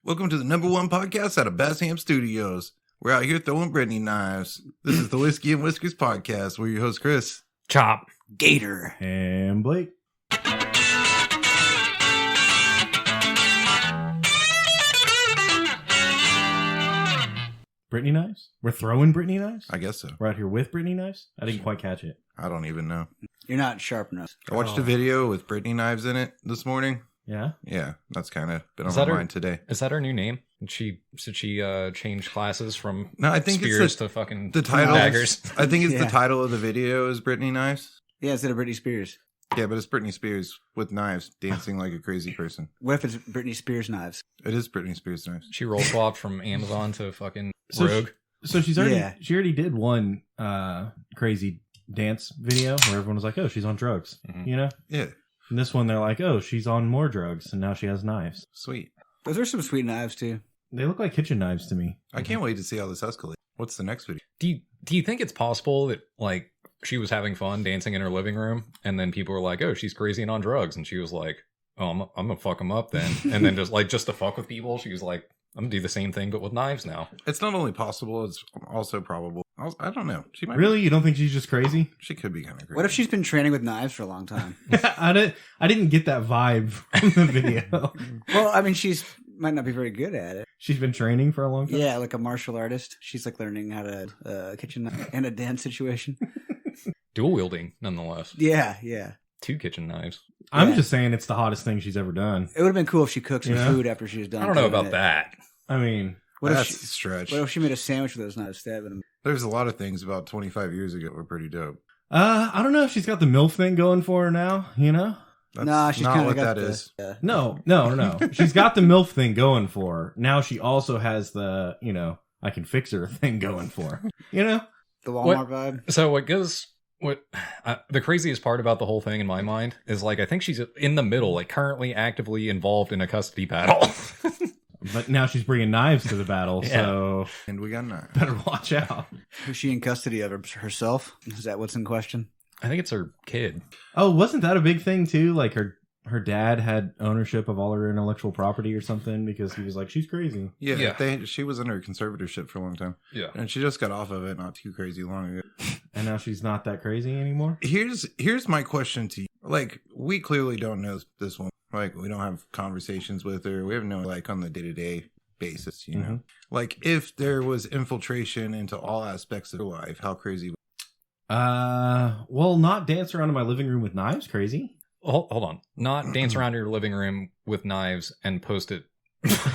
Welcome to the #1 podcast out of Bassham Studios. We're out here throwing Brittany knives. This is the Whiskey and Whiskers podcast. We're your host, Chris. Chop. Gator. And Blake. Brittany knives? We're throwing Brittany knives? I guess so. We're out here with Brittany knives? I didn't quite catch it. I don't even know. You're not sharp enough. I watched a video with Brittany knives in it this morning. Yeah? Yeah, that's kind of been on my mind today. Is that her new name? Did she change classes from I think spears it's to fucking the title. daggers? I think it's the title of the video is Brittany Knives. Yeah, instead of Britney Spears. Yeah, but it's Britney Spears with knives dancing like a crazy person. What if it's Britney Spears knives? It is Britney Spears knives. She roll swapped from Amazon to fucking Rogue. So she already did one crazy dance video where everyone was like, oh, she's on drugs. Mm-hmm. You know? Yeah. And this one, they're like, oh, she's on more drugs, and now she has knives. Sweet. Those are some sweet knives, too. They look like kitchen knives to me. I can't wait to see how this escalates. What's the next video? Do you think it's possible that, like, she was having fun dancing in her living room, and then people were like, oh, she's crazy and on drugs, and she was like, oh, I'm gonna fuck them up then. And then just to fuck with people, she was like, I'm gonna do the same thing, but with knives now. It's not only possible, it's also probable. I don't know. She might really? You don't think she's just crazy? She could be kind of crazy. What if she's been training with knives for a long time? I didn't get that vibe from the video. Well, I mean, she's might not be very good at it. She's been training for a long time? Yeah, like a martial artist. She's like learning how to kitchen knife in a dance situation. Dual wielding, nonetheless. Yeah, yeah. 2 kitchen knives. I'm just saying it's the hottest thing she's ever done. It would have been cool if she cooked some food after she was done. I don't know about that. I mean, that's a stretch. What if she made a sandwich with those knives stabbing them? There's a lot of things about 25 years ago that were pretty dope. I don't know if she's got the MILF thing going for her now, you know? That's nah, she's not what got that is. No. She's got the MILF thing going for her. Now she also has the, I can fix her thing going for her. You know? The Walmart vibe. So the craziest part about the whole thing in my mind is, like, I think she's in the middle, like, currently actively involved in a custody battle. But now she's bringing knives to the battle, so... And we got knives. Better watch out. Who's she in custody of? Herself? Is that what's in question? I think it's her kid. Oh, wasn't that a big thing, too? Like, her dad had ownership of all her intellectual property or something because he was like, she's crazy. Yeah. She was under conservatorship for a long time. Yeah. And she just got off of it not too crazy long ago. And now she's not that crazy anymore? Here's my question to you. Like, we clearly don't know this one. Like, we don't have conversations with her. We have no, like, on the day-to-day basis, you know? Like, if there was infiltration into all aspects of her life, how crazy? Well, not dance around in my living room with knives, crazy. Hold on. Not dance around your living room with knives and post it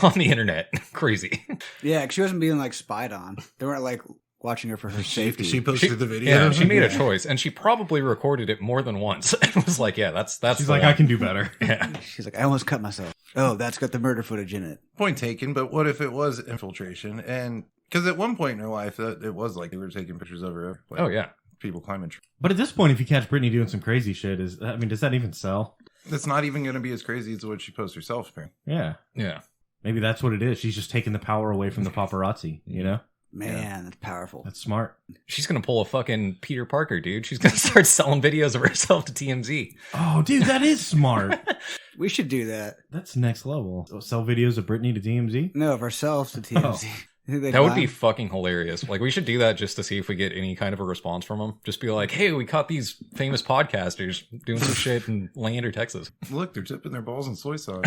on the internet. Crazy. Yeah, 'cause she wasn't being, like, spied on. They weren't, like, watching her for her safety. She posted the video. Yeah, she made a choice, and she probably recorded it more than once. And was like, yeah, that's She's like, I can do better. Yeah. She's like, I almost cut myself. Oh, that's got the murder footage in it. Point taken, but what if it was infiltration? And because at one point in her life, it was like they were taking pictures of her. Like, oh, yeah. People climbing trees. But at this point, if you catch Brittany doing some crazy shit, does that even sell? It's not even going to be as crazy as what she posts herself. Yeah. Yeah. Maybe that's what it is. She's just taking the power away from the paparazzi, you know? Man, that's powerful. That's smart. She's going to pull a fucking Peter Parker, dude. She's going to start selling videos of herself to TMZ. Oh, dude, that is smart. We should do that. That's next level. Sell videos of Brittany to TMZ? No, of ourselves to TMZ. That would be fucking hilarious. Like, we should do that just to see if we get any kind of a response from them. Just be like, hey, we caught these famous podcasters doing some shit in Lander, Texas. Look, they're dipping their balls in soy sauce.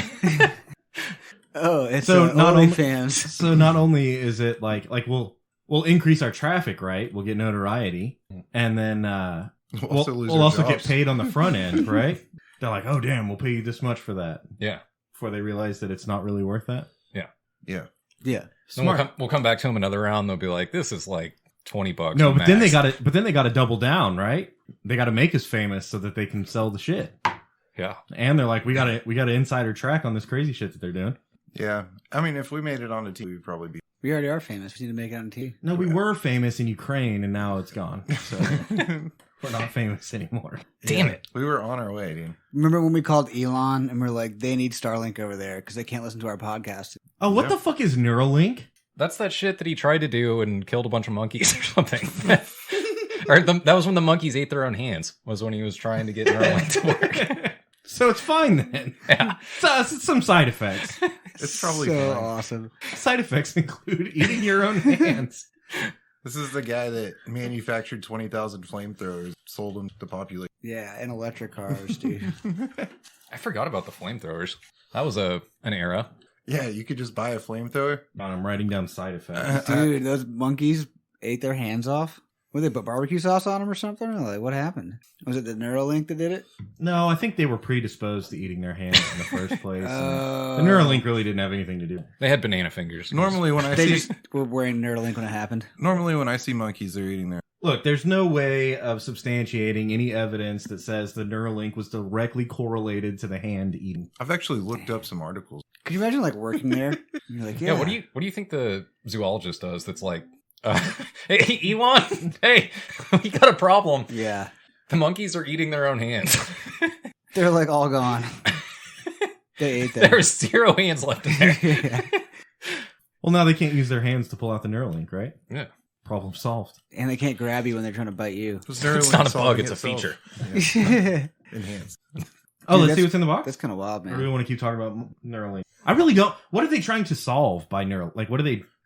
Oh, it's so not only fans. So not only is it like we'll increase our traffic, right? We'll get notoriety, and then we'll also get paid on the front end, right? They're like, oh damn, we'll pay you this much for that. Yeah. Before they realize that it's not really worth that. Yeah. Yeah. Yeah. Then we'll come back to them another round. They'll be like, this is like $20. No, but max. then they got to double down, right? They got to make us famous so that they can sell the shit. Yeah. And they're like, we got an insider track on this crazy shit that they're doing. Yeah. I mean, if we made it on the TV, we'd probably be. We already are famous. We need to make it on TV. No, we were famous in Ukraine, and now it's gone. So we're not famous anymore. Damn it. We were on our way, dude. Remember when we called Elon and we're like, they need Starlink over there because they can't listen to our podcast? Oh, what the fuck is Neuralink? That's that shit that he tried to do and killed a bunch of monkeys or something. That was when the monkeys ate their own hands, was when he was trying to get Neuralink to work. So it's fine then. Yeah. So it's some side effects. It's probably so fine. awesome. Side effects include eating your own hands. This is the guy that manufactured 20,000 flamethrowers, sold them to populate. Yeah, and electric cars, dude. I forgot about the flamethrowers. That was an era. Yeah, you could just buy a flamethrower. I'm writing down side effects. Dude, those monkeys ate their hands off. What, they put barbecue sauce on them or something? Or like, what happened? Was it the Neuralink that did it? No, I think they were predisposed to eating their hands in the first place. The Neuralink really didn't have anything to do. They had banana fingers. Normally when I They see just were wearing Neuralink when it happened. monkeys, they're eating their. Look, there's no way of substantiating any evidence that says the Neuralink was directly correlated to the hand eating. I've actually looked up some articles. Could you imagine like working there? And you're like, Yeah. What do you think the zoologist does? That's like, hey, Elon, hey, we got a problem. Yeah. The monkeys are eating their own hands. They're like all gone. They ate them. There's 0 hands left in there. Yeah. Well, now they can't use their hands to pull out the Neuralink, right? Yeah. Problem solved. And they can't grab you when they're trying to bite you. It's not a bug, it's a feature. Yeah. Enhanced. Oh, Dude, let's see what's in the box. That's kind of wild, Or do man. we want to keep talking about Neuralink? I really don't. What are they trying to solve by Neuralink? Like,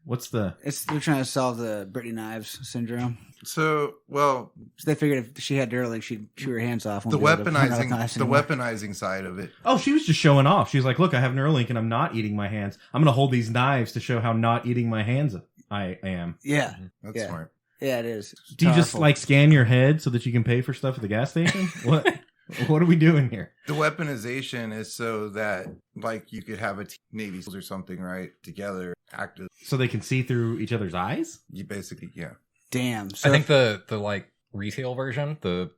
what's the... They're trying to solve the Brittany Knives syndrome. So, well, So they figured if she had Neuralink, she'd chew her hands off. the weaponizing side of it. Oh, she was just showing off. She's like, look, I have Neuralink and I'm not eating my hands. I'm going to hold these knives to show how not eating my hands I am. Yeah. That's Yeah. smart. Yeah, it is. It's Do you just powerful. like scan your head so that you can pay for stuff at the gas station? What are we doing here? The weaponization is so that, like, you could have a Navy SEALs or something, right, together, active. So they can see through each other's eyes? You basically, yeah. Damn. So I think the like retail version, the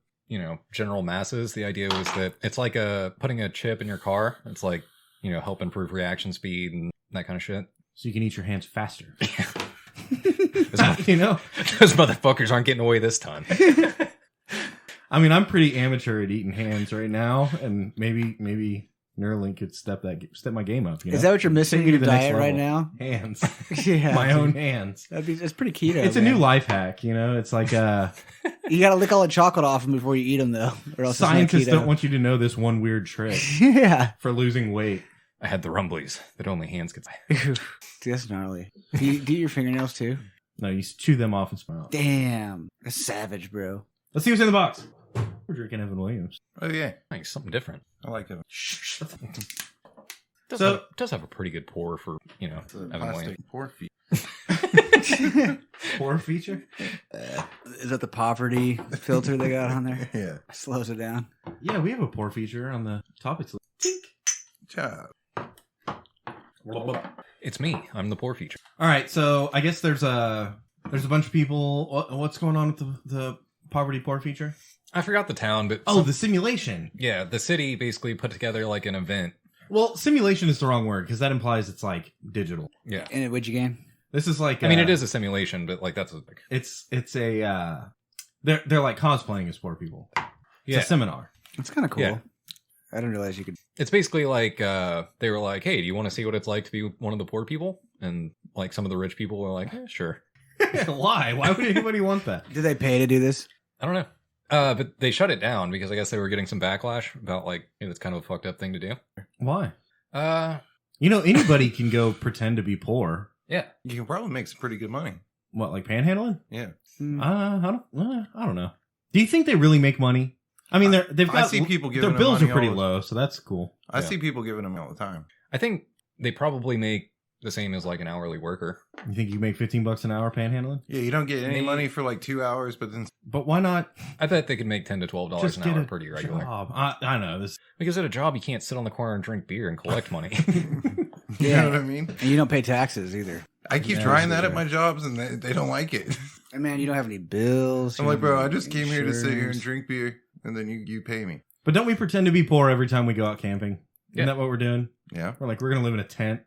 general masses, the idea was that it's like putting a chip in your car. It's like, help improve reaction speed and that kind of shit. So you can eat your hands faster. Those You know? those motherfuckers aren't getting away this time. I mean, I'm pretty amateur at eating hands right now, and maybe Neuralink could step my game up. You know? is that what you're missing Take in me your to the next diet right level. now? Hands. Yeah. My own hands. That's pretty keto. It's a new life hack, you know? It's like You got to lick all the chocolate off them before you eat them, though. Or else scientists it's not keto. don't want you to know this one weird trick Yeah. for losing weight. I had the rumblies that only hands could. Dude, that's gnarly. Do you eat your fingernails too? No, you chew them off and smile. Damn. That's savage, bro. Let's see what's in the box. We're drinking Evan Williams. Oh, yeah. Nice, something different. I like it. Does have a pretty good pour for It's a Evan Williams. plastic poor feet. Pour feature? Is that the poverty filter they got on there? Yeah. Slows it down. Yeah, we have a pour feature on the topics list. Job. It's me. I'm the poor feature. All right, so I guess there's a bunch of people. What's going on with the poverty poor feature? I forgot the town, but The simulation. yeah, the city basically put together like an event. Well, simulation is the wrong word because that implies it's like digital. Yeah, In a widget game? This is like I mean it is a simulation, but like that's like it's a they're like cosplaying as poor people. It's yeah. a seminar. It's kind of cool. Yeah. I didn't realize you could. It's basically like they were like, "Hey, do you want to see what it's like to be one of the poor people?" And like some of the rich people were like, "Sure." Why? Why would anybody want that? Did they pay to do this? I don't know. But they shut it down because I guess they were getting some backlash about like it's kind of a fucked up thing to do. Why? Uh, Anybody can go pretend to be poor. yeah. You can probably make some pretty good money. What, like panhandling? Yeah. I don't know. Do you think they really make money? I mean, they've got. I see people giving their them bills are money pretty all the- low, so that's cool. I Yeah. see people giving them all the time. I think they probably make the same as like an hourly worker. You think you can make $15 an hour panhandling? Yeah, you don't get any Maybe- money for like 2 hours, but then But why not I bet they could make $10 to $12 just an get hour a pretty regular. job? I know this. Because at a job, you can't sit on the corner and drink beer and collect money. you Yeah. know what I mean? And you don't pay taxes either. I keep Yeah, trying that sure. at my jobs, and they don't like it. And man, you don't have any bills. I'm you like, don't bro, have I just came here to sit here and insurance. drink beer, and then you pay me. But don't we pretend to be poor every time we go out camping? Yeah. Isn't that what we're doing? Yeah. We're like, we're gonna live in a tent,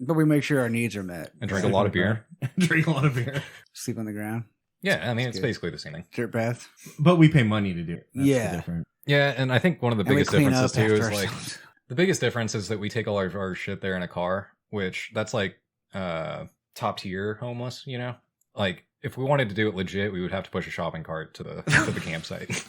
But we make sure our needs are met. And drink a lot of beer. drink a lot of beer. Sleep on the ground. Yeah, I mean, it's good. basically the same thing. Dirt bath. But we pay money to do it. That's Yeah. the difference. Yeah, and I think one of the And we biggest clean differences up too after is like ourselves. the biggest difference is that we take all our shit there in a car, which that's like top tier homeless, you know? Like if we wanted to do it legit, we would have to push a shopping cart to the campsite.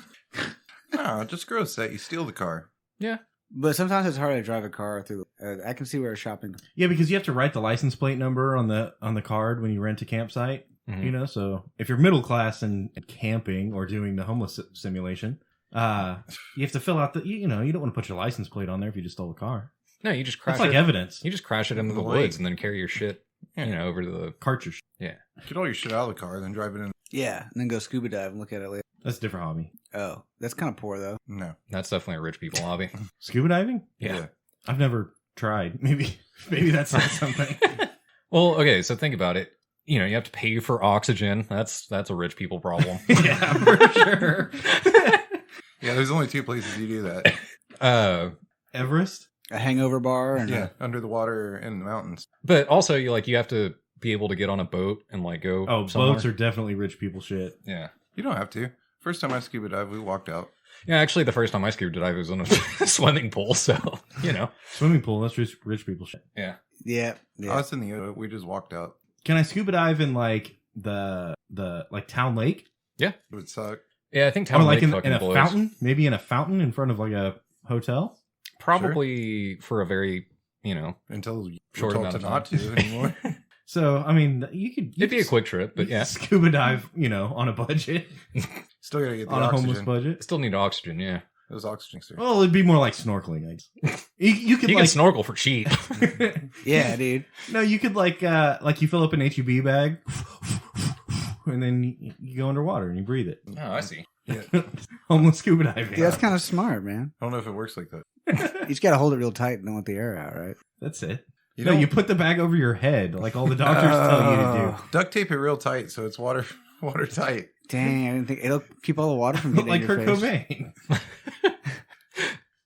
No, just gross that you steal the car. Yeah. But sometimes it's hard to drive a car through. I can see where shopping. Yeah, because you have to write the license plate number on the card when you rent a campsite. Mhm. You know, so if you're middle class and camping or doing the homeless simulation, you have to fill out you don't want to put your license plate on there if you just stole a car. No, you just crash That's like evidence. You just crash it into the woods and then carry your shit, over to the cartridge. Yeah. Get all your shit out of the car, then drive it in. Yeah, and then go scuba dive and look at it later. That's a different hobby. Oh, that's kind of poor though. No. That's definitely a rich people hobby. Scuba diving? Yeah. I've never tried. Maybe that's not something. Well, okay, so think about it. You have to pay for oxygen. That's a rich people problem. Yeah, for sure. Yeah, there's only 2 places you do that. Everest? A hangover bar and under the water in the mountains. But also you have to be able to get on a boat and go somewhere. Boats are definitely rich people shit. Yeah. You don't have to. First time I scuba dive, we walked out. Yeah, actually the first time I scuba dived was in a swimming pool, so Swimming pool, that's just rich people shit. Yeah. Yeah. I was in the we just walked out. Can I scuba dive in the Town Lake? It would suck. Yeah, I think Or Town like Lake in fucking a blows. fountain? Maybe in a fountain in front of a hotel? Probably for a very, Until you're Short told amount to of not time. to anymore. So, I mean, you could... It'd be a quick trip, but yeah. Scuba dive, on a budget. Still gotta get the On a oxygen. homeless budget. Still need oxygen, yeah. It was oxygen, sir. Well, it'd be more like snorkeling, I guess. You could You can snorkel for cheap. Yeah, dude. No, you could you fill up an HEB bag and then you go underwater and you breathe it. Oh, I see. Homeless scuba diving. Yeah, that's kind of smart, man. I don't know if it works like that. You just got to hold it real tight and don't let the air out, right? That's it. You You put the bag over your head like all the doctors tell you to Duct tape it real tight so it's watertight. Dang, I didn't think it'll keep all the water from do. getting Like in your Kurt face.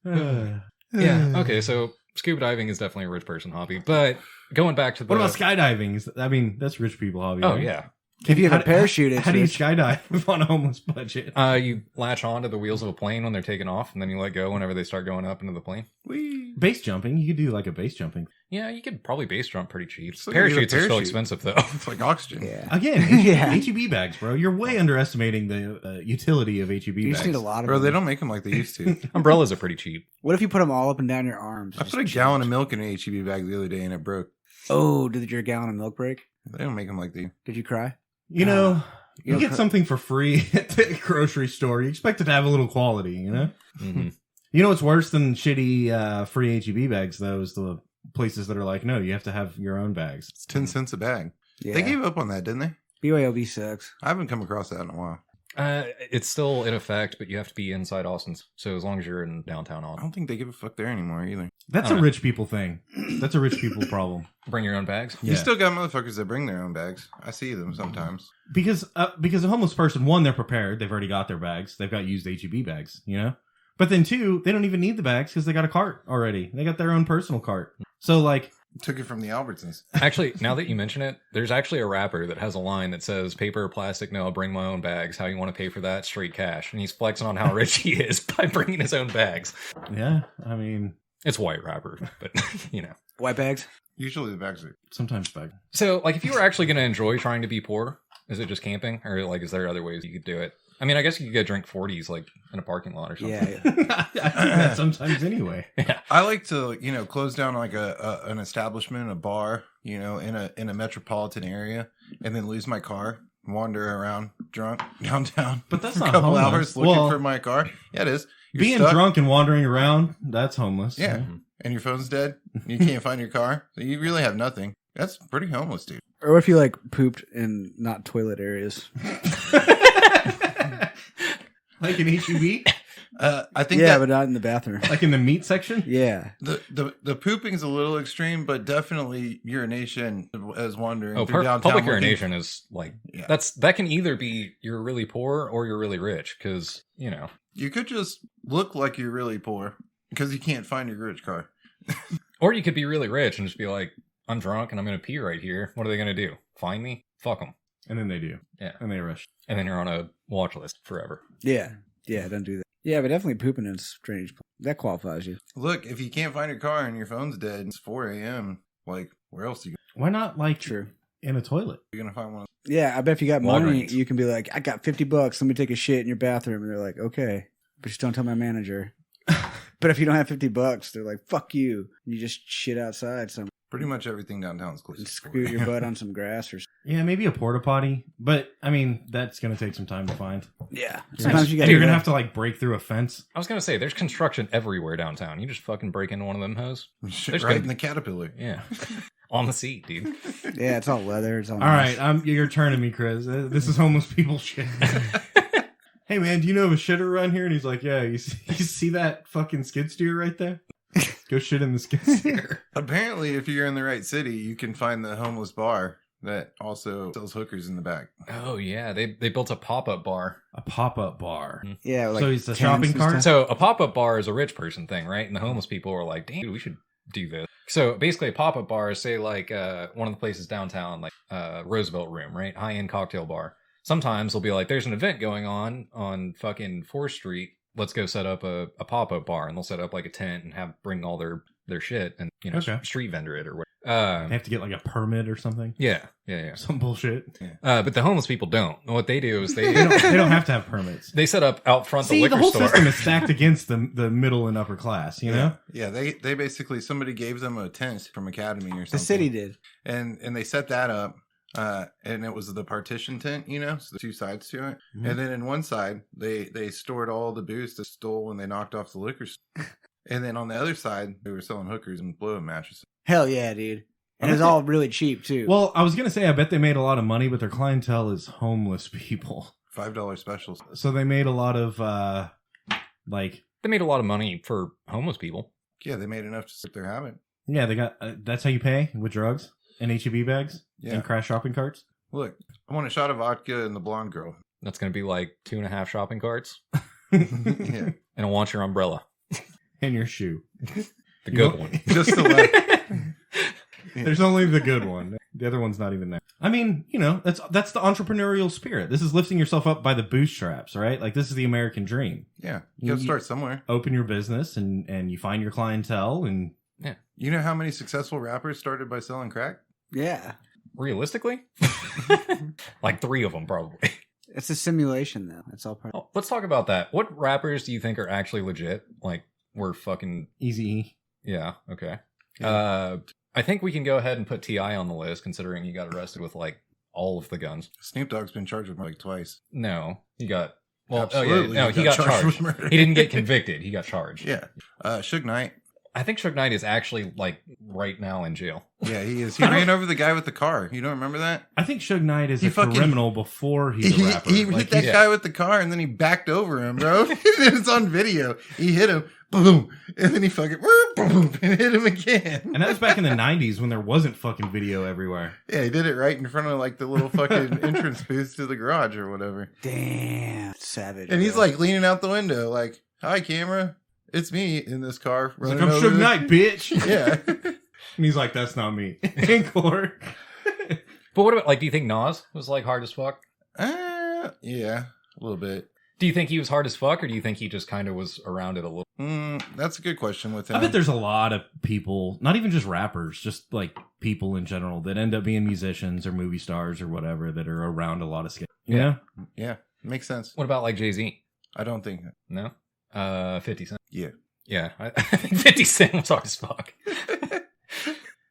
Cobain. Yeah. Okay, so scuba diving is definitely a rich person hobby. But going back to the What about skydiving? That's rich people hobby. Oh right? yeah. If you have a parachute, it's how do you rich. skydive on a homeless budget? You latch onto the wheels of a plane when they're taking off, and then you let go whenever they start going up into the plane. Whee! Base jumping, you could do like a base jumping. Yeah, you could probably base jump pretty cheap. Still gotta get a Parachutes are still parachute. expensive though. It's like oxygen. Yeah. Again, Yeah. HEB bags, bro. You're way underestimating the utility of HEB You bags. just need a lot of Bro, them. they don't make them like they used to. Umbrellas are pretty cheap. What if you put them all up and down your arms? I put a gallon of milk in an HEB bag the other day and it broke. Oh, did your gallon of milk break? They don't make them like they. Did you cry? You know, you you get know, something for free at the grocery store. You expect it to have a little quality, you know? hmm You know what's worse than shitty free HEB bags, though, is the places that are like, no, you have to have your own bags. It's 10 cents a bag. Yeah. They gave up on that, didn't they? BYOB sucks. I haven't come across that in a while. It's still in effect, but you have to be inside Austin. So as long as you're in downtown I Austin, don't think they give a fuck there anymore either. That's a Alright. rich people thing. That's a rich people problem. bring your own bags. You Yeah. still got motherfuckers that bring their own bags. I see them sometimes. Because a homeless person, one, they're prepared. They've already got their bags. They've got used HEB bags, you know? But then two, they don't even need the bags because they got a cart already. They got their own personal cart. So, like, Took it from the Albertsons. Actually, now that you mention it, there's actually a rapper that has a line that says, "Paper or plastic? No, I'll bring my own bags. How you want to pay for that? Straight cash." And he's flexing on how rich he is by bringing his own bags. yeah, I mean, It's white rapper, but you know. White bags? Usually the bags are. sometimes bag. So, like, if you were actually going to enjoy trying to be poor, is it just camping, or like, is there other ways you could do it? I mean, I guess you could go drink 40s like in a parking lot or something. Yeah. I do that sometimes anyway. I like to, close down like an establishment, a bar, in a metropolitan area, and then lose my car, wander around drunk downtown. But that's for not a couple homeless. hours looking Well, for my car. Yeah, it is. You're Being stuck, drunk and wandering around, that's homeless. Yeah, and your phone's dead. You can't find your car, so you really have nothing. That's pretty homeless, dude. Or if you like pooped in not toilet areas. Like an HEB? I think Yeah, that but not in the bathroom. Like in the meat section? Yeah. the pooping's a little extreme, but definitely urination as wandering Oh, through downtown. public looking- urination is like Yeah. that can either be you're really poor or you're really rich because You could just look like you're really poor because you can't find your rich car. or you could be really rich and just be like, I'm drunk and I'm going to pee right here. What are they going to do? Find me? Fuck them. And then they do. Yeah. And they arrest. And then you're on a watch list forever. Yeah. Yeah, don't do that. Yeah, but definitely pooping in a strange. That qualifies you. Look, if you can't find your car and your phone's dead, it's 4 a.m. Like, where else are you Why not, like, True. in a toilet? gonna find one? Yeah, I bet if you got money, Walgreens. you can be like, I got $50. Let me take a shit in your bathroom. And they're like, okay. But just don't tell my manager. But if you don't have $50, they're like, fuck you. You just shit outside somewhere. Pretty much everything downtown is close. And scoot your butt on some grass or something. Yeah, maybe a porta potty. But, I mean, that's going to take some time to find. Yeah. Sometimes you're going to have to, like, break through a fence. I was going to say, there's construction everywhere downtown. You just fucking break into one of them hoes. Shit right in the Caterpillar. Yeah. On the seat, dude. Yeah, it's all leather. It's all nice. Right, you're turning me, Chris. This is homeless people shit. Hey, man, do you know of a shitter around here? And he's like, yeah, you see that fucking skid steer right there? Go shit in the skid steer. Apparently, if you're in the right city, you can find the homeless bar that also sells hookers in the back. Oh, yeah. They built a pop-up bar. A pop-up bar. Yeah. Like so he's the shopping cart? So a pop-up bar is a rich person thing, right? And the homeless people are like, damn, we should do this. So basically a pop-up bar is, say, like one of the places downtown, like Roosevelt Room, right? High-end cocktail bar. Sometimes they'll be like, there's an event going on fucking 4th Street. Let's go set up a pop-up bar. And they'll set up like a tent and bring all their shit and, street vendor it or whatever. They have to get like a permit or something. Yeah. Some bullshit. Yeah. But the homeless people don't. What they do is they don't have to have permits. They set up out front the liquor whole store. System is stacked against the middle and upper class, you know? Yeah, they basically, somebody gave them a tent from Academy or something. The city did. And they set that up. And it was the partition tent, so the two sides to it. Mm-hmm. And then in one side, they stored all the booze they stole when they knocked off the liquor store. And then on the other side, they were selling hookers and blow-up mattresses. Hell yeah, dude. And it was all really cheap, too. Well, I was going to say, I bet they made a lot of money, but their clientele is homeless people. $5 specials. So they made a lot of, They made a lot of money for homeless people. Yeah, they made enough to sit their habit. Yeah, they got, that's how you pay with drugs and HEB bags and crash shopping carts. Look, I want a shot of vodka and the blonde girl. That's going to be like 2.5 shopping carts. Yeah. And I want your umbrella. And your shoe. The good one. Just the left. There's only the good one. The other one's not even there. I mean, that's the entrepreneurial spirit. This is lifting yourself up by the bootstraps, right? Like, this is the American dream. Yeah. You gotta start somewhere. Open your business and you find your clientele and... Yeah. You know how many successful rappers started by selling crack? Yeah. Realistically? Like 3 of them, probably. It's a simulation, though. It's all part of let's talk about that. What rappers do you think are actually legit? Like, we're fucking... Easy. Yeah, okay. Yeah. I think we can go ahead and put T.I. on the list, considering he got arrested with, like, all of the guns. Snoop Dogg's been charged with like twice. No, he got... Well, absolutely. No, he got charged. He didn't get convicted. He got charged. Yeah. Suge Knight. I think Suge Knight is actually, like, right now in jail. Yeah, he is. He ran over the guy with the car. You don't remember that? I think Suge Knight is a criminal before he's a rapper. He hit that guy with the car, and then he backed over him, bro. It's on video. He hit him, boom, and then he fucking, boom, and hit him again. And that was back in the 90s when there wasn't fucking video everywhere. Yeah, he did it right in front of, like, the little fucking entrance booth to the garage or whatever. Damn, savage. And he's, like, leaning out the window, like, hi, camera. It's me in this car. Like, I'm Suge Knight, bitch. Yeah. And he's like, that's not me. In court. But what about, like, do you think Nas was, like, hard as fuck? Yeah, a little bit. Do you think he was hard as fuck, or do you think he just kind of was around it a little? That's a good question with him. I bet there's a lot of people, not even just rappers, just, like, people in general that end up being musicians or movie stars or whatever that are around a lot of skills. Yeah. Yeah, makes sense. What about, like, Jay-Z? I don't think. No? 50 Cent. Yeah. Yeah. I think 50 Cent was hard as fuck.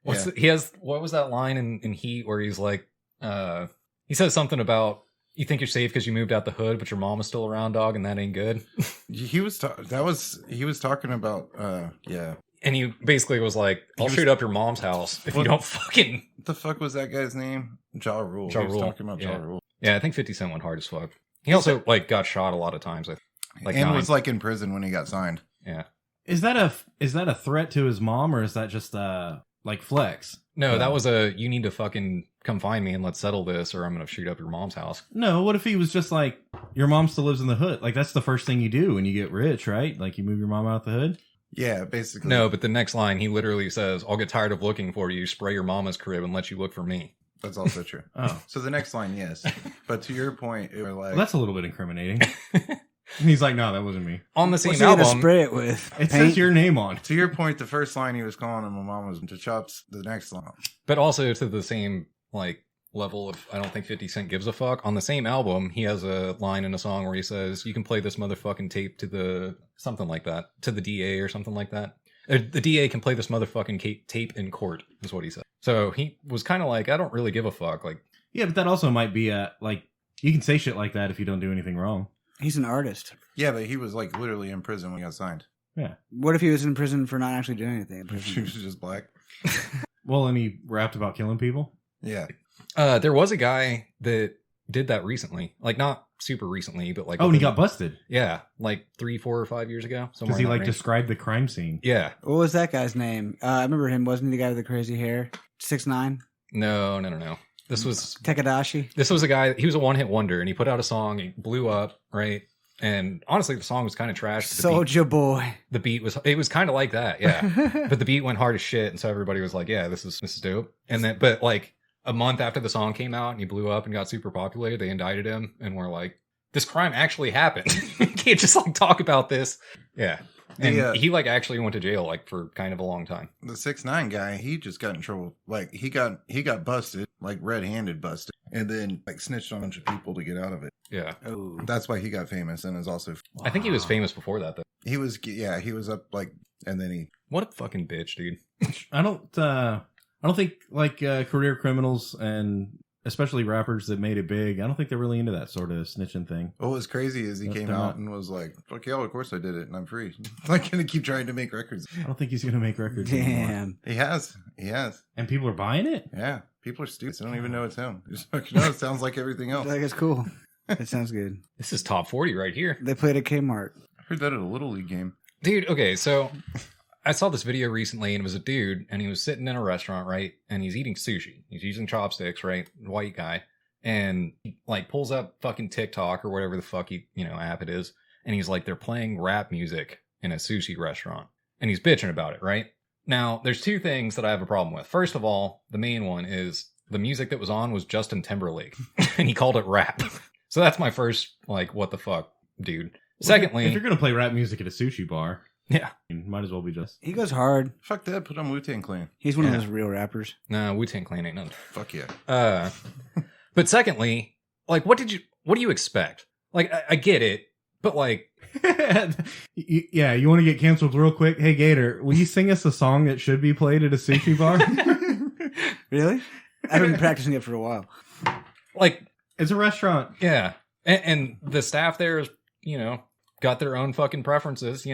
What was that line in Heat where he's like, he says something about, you think you're safe because you moved out the hood, but your mom is still around, dog, and that ain't good. He was talking about, yeah. And he basically was like, I'll shoot up your mom's house if you don't fucking... What the fuck was that guy's name? Ja Rule. He was talking about Ja Rule. Yeah, I think 50 Cent went hard as fuck. He also, like, got shot a lot of times. Was like in prison when he got signed. Yeah. Is that a threat to his mom, or is that just like flex? No, that was you need to fucking come find me and let's settle this, or I'm gonna shoot up your mom's house. No, what if he was just like, your mom still lives in the hood? Like, that's the first thing you do when you get rich, right? Like, you move your mom out the hood? Yeah, basically. No, but the next line, he literally says, I'll get tired of looking for you, spray your mama's crib, and let you look for me. That's also true. Oh. So the next line, yes. But to your point, it was like... Well, that's a little bit incriminating. He's like, no, that wasn't me. On the same What's album, he gonna spray it with? It says your name on. To your point, the first line he was calling him, my mom was to chops the next line. but also to the same, like, level of I don't think 50 Cent gives a fuck. On the same album, he has a line in a song where he says, "You can play this motherfucking tape to the something like that, to the DA or something like that. The DA can play this motherfucking tape in court," is what he said. So he was kind of like, I don't really give a fuck. Like, yeah, but that also might be like you can say shit like that if you don't do anything wrong. He's an artist. Yeah, but he was like literally in prison when he got signed. Yeah. What if he was in prison for not actually doing anything? He was just black. Well, and he rapped about killing people. Yeah. There was a guy that did that recently, like not super recently, but like and he got busted. Yeah, like 3, 4, or 5 years ago. Because he like described the crime scene. Yeah. What was that guy's name? I remember him. Wasn't he the guy with the crazy hair? 6ix9ine? No. This was Tekadashi. This was a guy. He was a one-hit wonder, and he put out a song. He blew up, right? And honestly, the song was kind of trash. Soulja Boy. The beat was kind of like that, yeah. But the beat went hard as shit, and so everybody was like, "Yeah, this is dope." And then, but like a month after the song came out and he blew up and got super popular, they indicted him and were like, "This crime actually happened. You can't just like talk about this." Yeah. And he like actually went to jail like for kind of a long time. The 6ix9ine guy, he just got in trouble. Like he got busted, like red-handed busted, and then like snitched on a bunch of people to get out of it. Yeah. Oh. That's why he got famous, and is also. I think he was famous before that though. He was up like, and then he. What a fucking bitch, dude. I don't think like career criminals and especially rappers that made it big, I don't think they're really into that sort of snitching thing. What was crazy is he came out and was like, "Fuck yeah, of course I did it, and I'm free." Like, gonna keep trying to make records. I don't think he's gonna make records Damn. anymore. He has, and people are buying it. Yeah, people are stupid. They don't even know it's him. Just fucking know it sounds like everything else. Like, it's cool. It sounds good. This is top 40 right here. They played at Kmart. I heard that at a Little League game. Dude, okay, so I saw this video recently and it was a dude and he was sitting in a restaurant, right? And he's eating sushi. He's using chopsticks, right? White guy. And he like pulls up fucking TikTok or whatever the fuck app it is. And he's like, they're playing rap music in a sushi restaurant. And he's bitching about it, right? Now, there's two things that I have a problem with. First of all, the main one is the music that was on was Justin Timberlake. And he called it rap. So that's my first, like, what the fuck, dude. Secondly, if you're going to play rap music at a sushi bar, yeah, might as well be just. He goes hard. Fuck that. Put on Wu-Tang Clan. He's one of those real rappers. No, Wu-Tang Clan ain't nothing. Fuck yeah. But secondly, like, what do you expect? Like, I get it, but like, yeah, you want to get canceled real quick? Hey, Gator, will you sing us a song that should be played at a sushi bar? Really? I've been practicing it for a while. Like, it's a restaurant. Yeah. And the staff there is, got their own fucking preferences,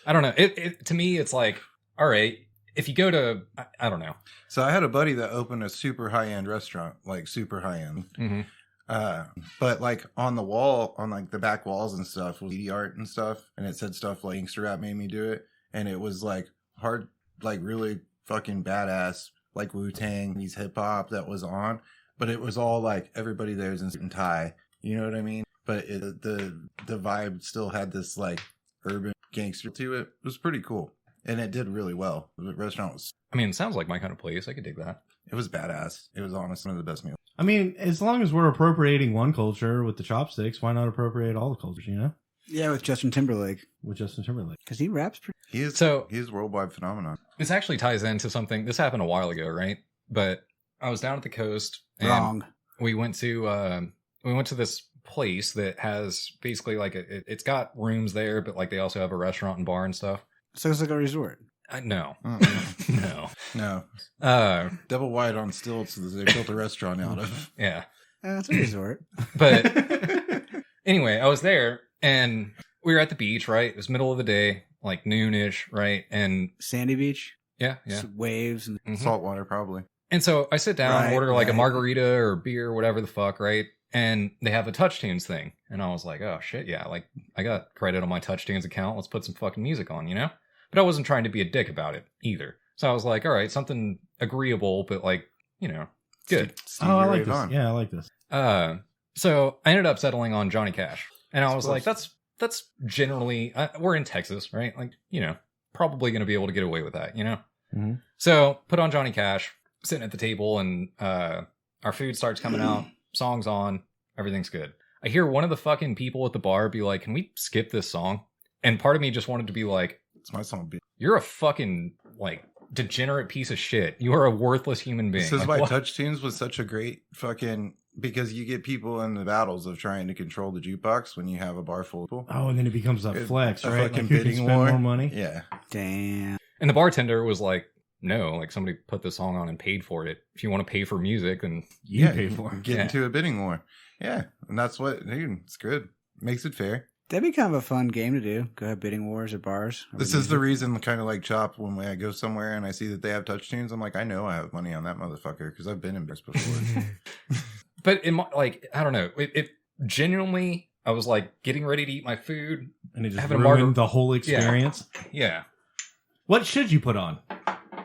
I don't know. It to me, it's like, all right, if you go to, I don't know. So I had a buddy that opened a super high-end restaurant, like super high-end. Mm-hmm. But like on the wall, on like the back walls and stuff, was graffiti art and stuff. And it said stuff like Gangsta Rap made me do it. And it was like hard, like really fucking badass, like Wu-Tang, these hip-hop that was on. But it was all like everybody there's in suit and tie. You know what I mean? But the vibe still had this like urban gangster to it. It was pretty cool. And it did really well. The restaurant was... I mean, it sounds like my kind of place. I could dig that. It was badass. It was honestly one of the best meals. I mean, as long as we're appropriating one culture with the chopsticks, why not appropriate all the cultures, Yeah, with Justin Timberlake. Because he raps pretty... He's a worldwide phenomenon. This actually ties into something. This happened a while ago, right? But I was down at the coast. And Wrong. We went to this place that has basically like it's got rooms there, but like they also have a restaurant and bar and stuff. So it's like a resort. No. No. Double wide on stilts that they built a restaurant out of. Yeah. It's a resort. But anyway, I was there and we were at the beach, right? It was middle of the day, like noonish, right? And Sandy Beach. Yeah. Just waves and salt water, probably. And so I sit down, order like a margarita or beer, whatever the fuck, right? And they have a TouchTunes thing. And I was like, oh shit, yeah, like I got credit on my TouchTunes account. Let's put some fucking music on, But I wasn't trying to be a dick about it either. So I was like, all right, something agreeable, but like, good. I like this. Yeah, I like this. So I ended up settling on Johnny Cash. And I was like, that's generally, we're in Texas, right? Like, probably going to be able to get away with that, Mm-hmm. So put on Johnny Cash, sitting at the table, and our food starts coming out. Song's on, everything's good. I hear one of the fucking people at the bar be like, can we skip this song? And part of me just wanted to be like, it's my song. You're a fucking like degenerate piece of shit. You are a worthless human being. This is Like, why what? Touch Tunes was such a great fucking... Because you get people in the battles of trying to control the jukebox when you have a bar full of people. Oh, and then it becomes a flex, A right? fucking Like, who can bidding spend war. more money? Yeah. Damn. And the bartender was like, no, like somebody put the song on and paid for it. If you want to pay for music, then You pay for it. Get Yeah. into a bidding war. Yeah. And that's what, dude, it's good. Makes it fair. That'd be kind of a fun game to do. Go have bidding wars at bars. This is the reason, kind of like Chop, when I go somewhere and I see that they have Touch Tunes, I'm like, I know I have money on that motherfucker because I've been in bars before. but like, I don't know. It genuinely, I was like getting ready to eat my food. And it just Having a ruined the whole experience. Yeah. What should you put on?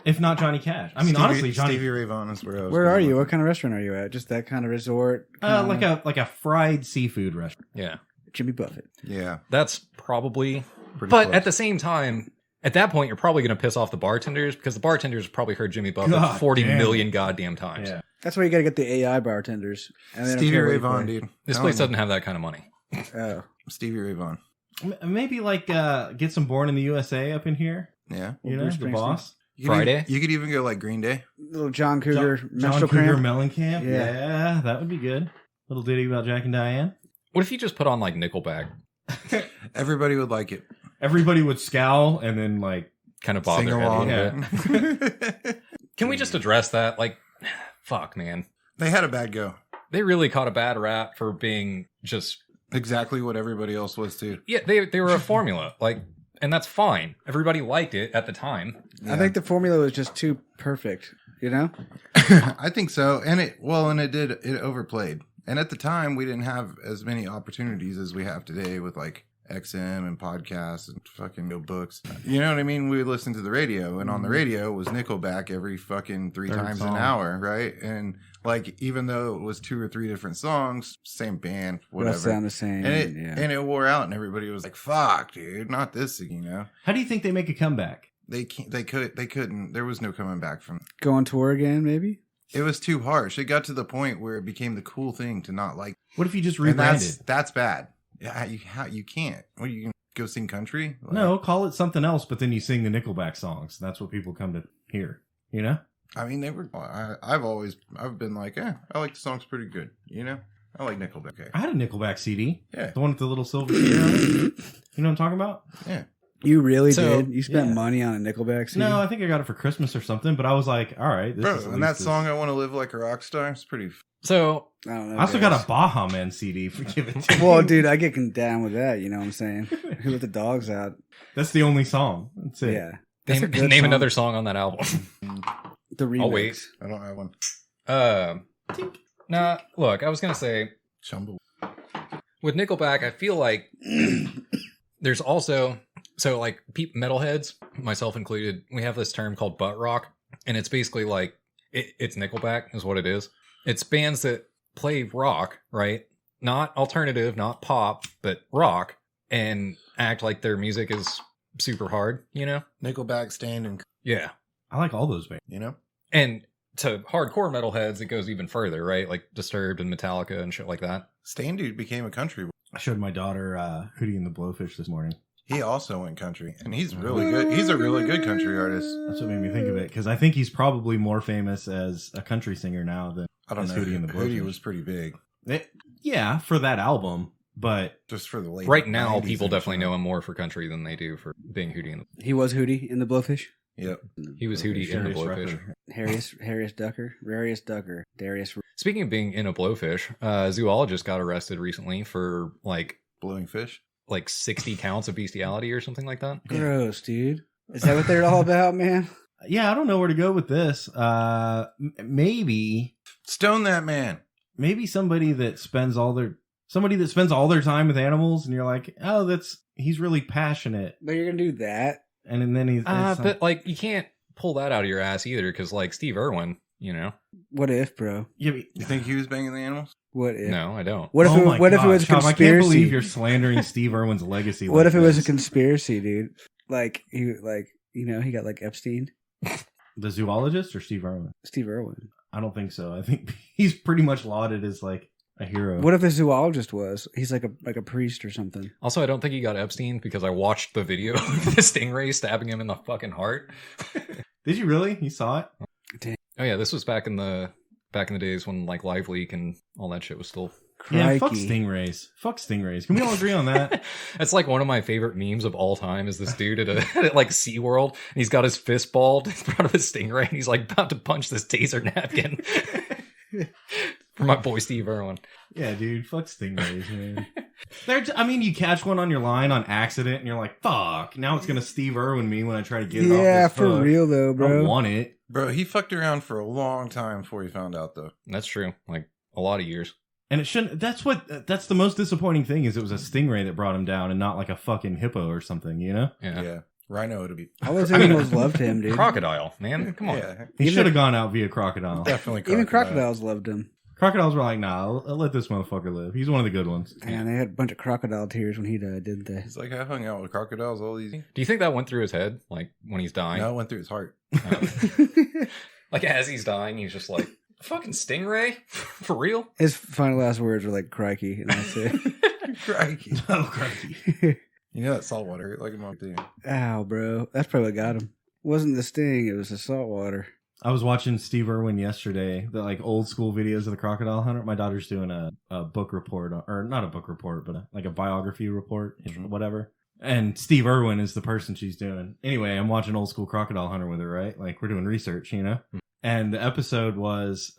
If not Johnny Cash. I mean, honestly, Johnny... Stevie Ray Vaughan is where I was. Where going are you? with What kind of restaurant are you at? Just that kind of resort? like a fried seafood restaurant. Yeah. Jimmy Buffett. it. Yeah. That's probably, Pretty but close. at the same time, at that point, you're probably going to piss off the bartenders because the bartenders probably heard Jimmy Buffett God 40 damn. million goddamn times. Yeah. That's why you got to get the AI bartenders. And they don't Stevie care what Ray you Vaughan, play. dude. This Telling place you. doesn't have that kind of money. Oh. Stevie Ray Vaughan. Maybe like get some Born in the USA up in here. Yeah. You know, Bruce the Springsteen. boss. You could Friday? even- you could even go like Green Day. Little John Cougar John menstrual Cougar cramp. Mellencamp. Yeah. Yeah, that would be good. Little ditty about Jack and Diane. What if you just put on like Nickelback? Everybody would like it. Everybody would scowl and then like Kind of bob Sing their head a along. little bit. Can we just address that? Like, fuck, man. They had a bad go. They really caught a bad rap for being just, Exactly what everybody else was too. yeah, they were a formula. Like, and that's fine. Everybody liked it at the time. I think the formula was just too perfect. You know? I think so. And it overplayed. And at the time we didn't have as many opportunities as we have today with like XM and podcasts and fucking books. You know what I mean? We would listen to the radio, and on the radio was Nickelback every fucking three Third times song. an hour, right? And like, even though it was 2 or 3 different songs, same band, They all whatever. sound the same. And it wore out, and everybody was like, "Fuck, dude, not this." You know, how do you think they make a comeback? they can't. They couldn't. There was no coming back from. Go on tour again, maybe? It was too harsh. It got to the point where it became the cool thing to not like. What if you just And rebranded? that's bad. Yeah, you can't. What, you can go sing country? Like, No, call it something else, but then you sing the Nickelback songs. That's what people come to hear. You know? I mean, they were. I've been like, I like the songs pretty good. You know, I like Nickelback. Okay. I had a Nickelback CD. Yeah. The one with the little silver sticker on it. You know what I'm talking about? Yeah. You really So, did? You spent yeah. money on a Nickelback CD? No, I think I got it for Christmas or something, but I was like, all right. This Bro, is at and that least as- song, "I Want to Live Like a Rock Star," it's pretty. So, I don't know. I also guys. got a Baha Man CD for Give It To Well, Me. dude, I get down with that. You know what I'm saying? Who let the dogs out? That's the only song. That's it. Yeah. That's a name, good name song. another song on that album. The remix. I'll wait. I don't have one. Nah, look, I was going to say, Chumble. with Nickelback, I feel like there's also, so like metalheads, myself included, we have this term called butt rock, and it's basically like, it's Nickelback is what it is. It's bands that play rock, right? Not alternative, not pop, but rock, and act like their music is super hard, you know? Nickelback, Stand, and Yeah. I like all those bands. you know. And to hardcore metalheads, it goes even further, right? Like Disturbed and Metallica and shit like that. Stand dude became a country. I showed my daughter Hootie and the Blowfish this morning. He also went country, and he's really good. He's a really good country artist. That's what made me think of it, because I think he's probably more famous as a country singer now than I don't as know. Hootie and the Hootie Blowfish. was pretty big, Yeah, for that album, but just for the late. Right now, 90s people and definitely shit. know him more for country than they do for being Hootie and He was Hootie in the Blowfish. Yep. He was Hootie in the Darius Blowfish. Rucker. Harrius Ducker, Darius. Speaking of being in a blowfish, zoologist got arrested recently for like Blowing fish. 60 counts of bestiality or something like that. Gross, dude. Is that what they're all about, man? Yeah, I don't know where to go with this. Maybe Stone that man. somebody that spends all their time with animals, and you're like, oh, he's really passionate, But you're gonna do that? and then he's But like you can't pull that out of your ass either, because like Steve Irwin, you know. What if, bro? You think he was banging the animals? What if? No, I don't. What if? What if it was a Tom, I can't conspiracy? believe you're slandering Steve Irwin's legacy. What like if it was a this. conspiracy, dude? Like he got like Epstein, The zoologist or Steve Irwin? Steve Irwin. I don't think so. I think he's pretty much lauded as like a hero. What if the zoologist was? He's like a priest or something. Also, I don't think he got Epstein because I watched the video of the stingray stabbing him in the fucking heart. Did you really? You saw it? Oh yeah, this was back in the days when like Live Leak and all that shit was still. Yeah, fuck stingrays. Fuck stingrays. Can we all agree on that? That's like one of my favorite memes of all time is this dude at like SeaWorld, and he's got his fist balled in front of a stingray, and he's like about to punch this taser napkin. For my boy Steve Irwin. Yeah, dude, fuck stingrays, man. You catch one on your line on accident, and you're like, fuck, now it's gonna Steve Irwin me when I try to get it off Yeah, this for hook. real though, bro. I don't want it. Bro, he fucked around for a long time before he found out, though. That's true. Like, a lot of years. And it shouldn't. That's the most disappointing thing is it was a stingray that brought him down and not like a fucking hippo or something, you know? Yeah. Rhino would be. All those animals loved him, dude. Crocodile, man. Come on. Yeah. He should have gone out via crocodile. Definitely crocodile. Even crocodiles loved him. Crocodiles were like, nah, I'll let this motherfucker live. He's one of the good ones. And they had a bunch of crocodile tears when he died, didn't they? He's like, I hung out with crocodiles all these years. Do you think that went through his head, like, when he's dying? No, it went through his heart. Like, as he's dying, he's just like, fucking stingray? For real? His final last words were like, crikey, and that's it. Crikey. Oh, crikey. You know that salt water hurt like a mom thing. Ow, bro. That's probably what got him. It wasn't the sting, it was the salt water. I was watching Steve Irwin yesterday, the like old school videos of the crocodile hunter. My daughter's doing a book report, or not a book report, but like a biography report, whatever. And Steve Irwin is the person she's doing. Anyway, I'm watching old school crocodile hunter with her, right? Like we're doing research, you know? And the episode was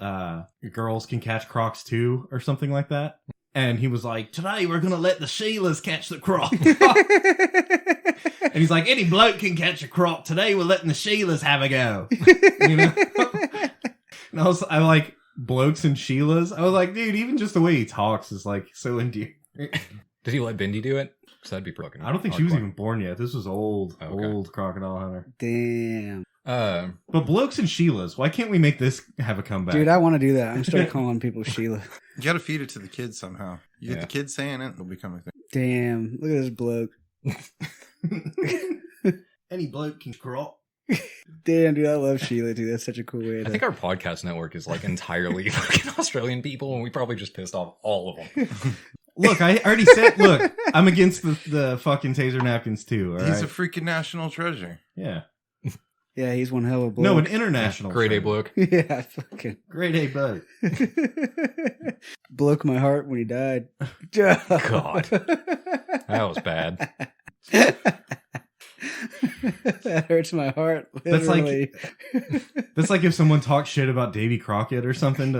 girls can catch crocs too, or something like that. And he was like, today we're going to let the Sheilas catch the croc. And he's like, any bloke can catch a croc. Today we're letting the Sheilas have a go. You know? And I like, blokes and Sheilas. I was like, dude, even just the way he talks is like so endearing. Did he let Bindi do it? Because that'd be fucking. I don't think she was even born yet. This was old crocodile hunter. Damn. But blokes and Sheilas, why can't we make this have a comeback? Dude, I want to do that. I'm going to start calling people Sheila. You got to feed it to the kids somehow. You get the kids saying it, it'll become a thing. Damn. Look at this bloke. Any bloke can croc. Damn, dude, I love Sheila, dude. That's such a cool way I think our podcast network is like entirely fucking Australian people, and we probably just pissed off all of them. Look, I already said, look, I'm against the fucking taser napkins too. All He's right? a freaking national treasure. Yeah. Yeah, he's one hell of a bloke. No, an international. Grade A bloke. Yeah, fucking. Grade A bloke. Broke my heart when he died. God. That was bad. That hurts my heart. That's Literally. That's like if someone talks shit about Davy Crockett or something.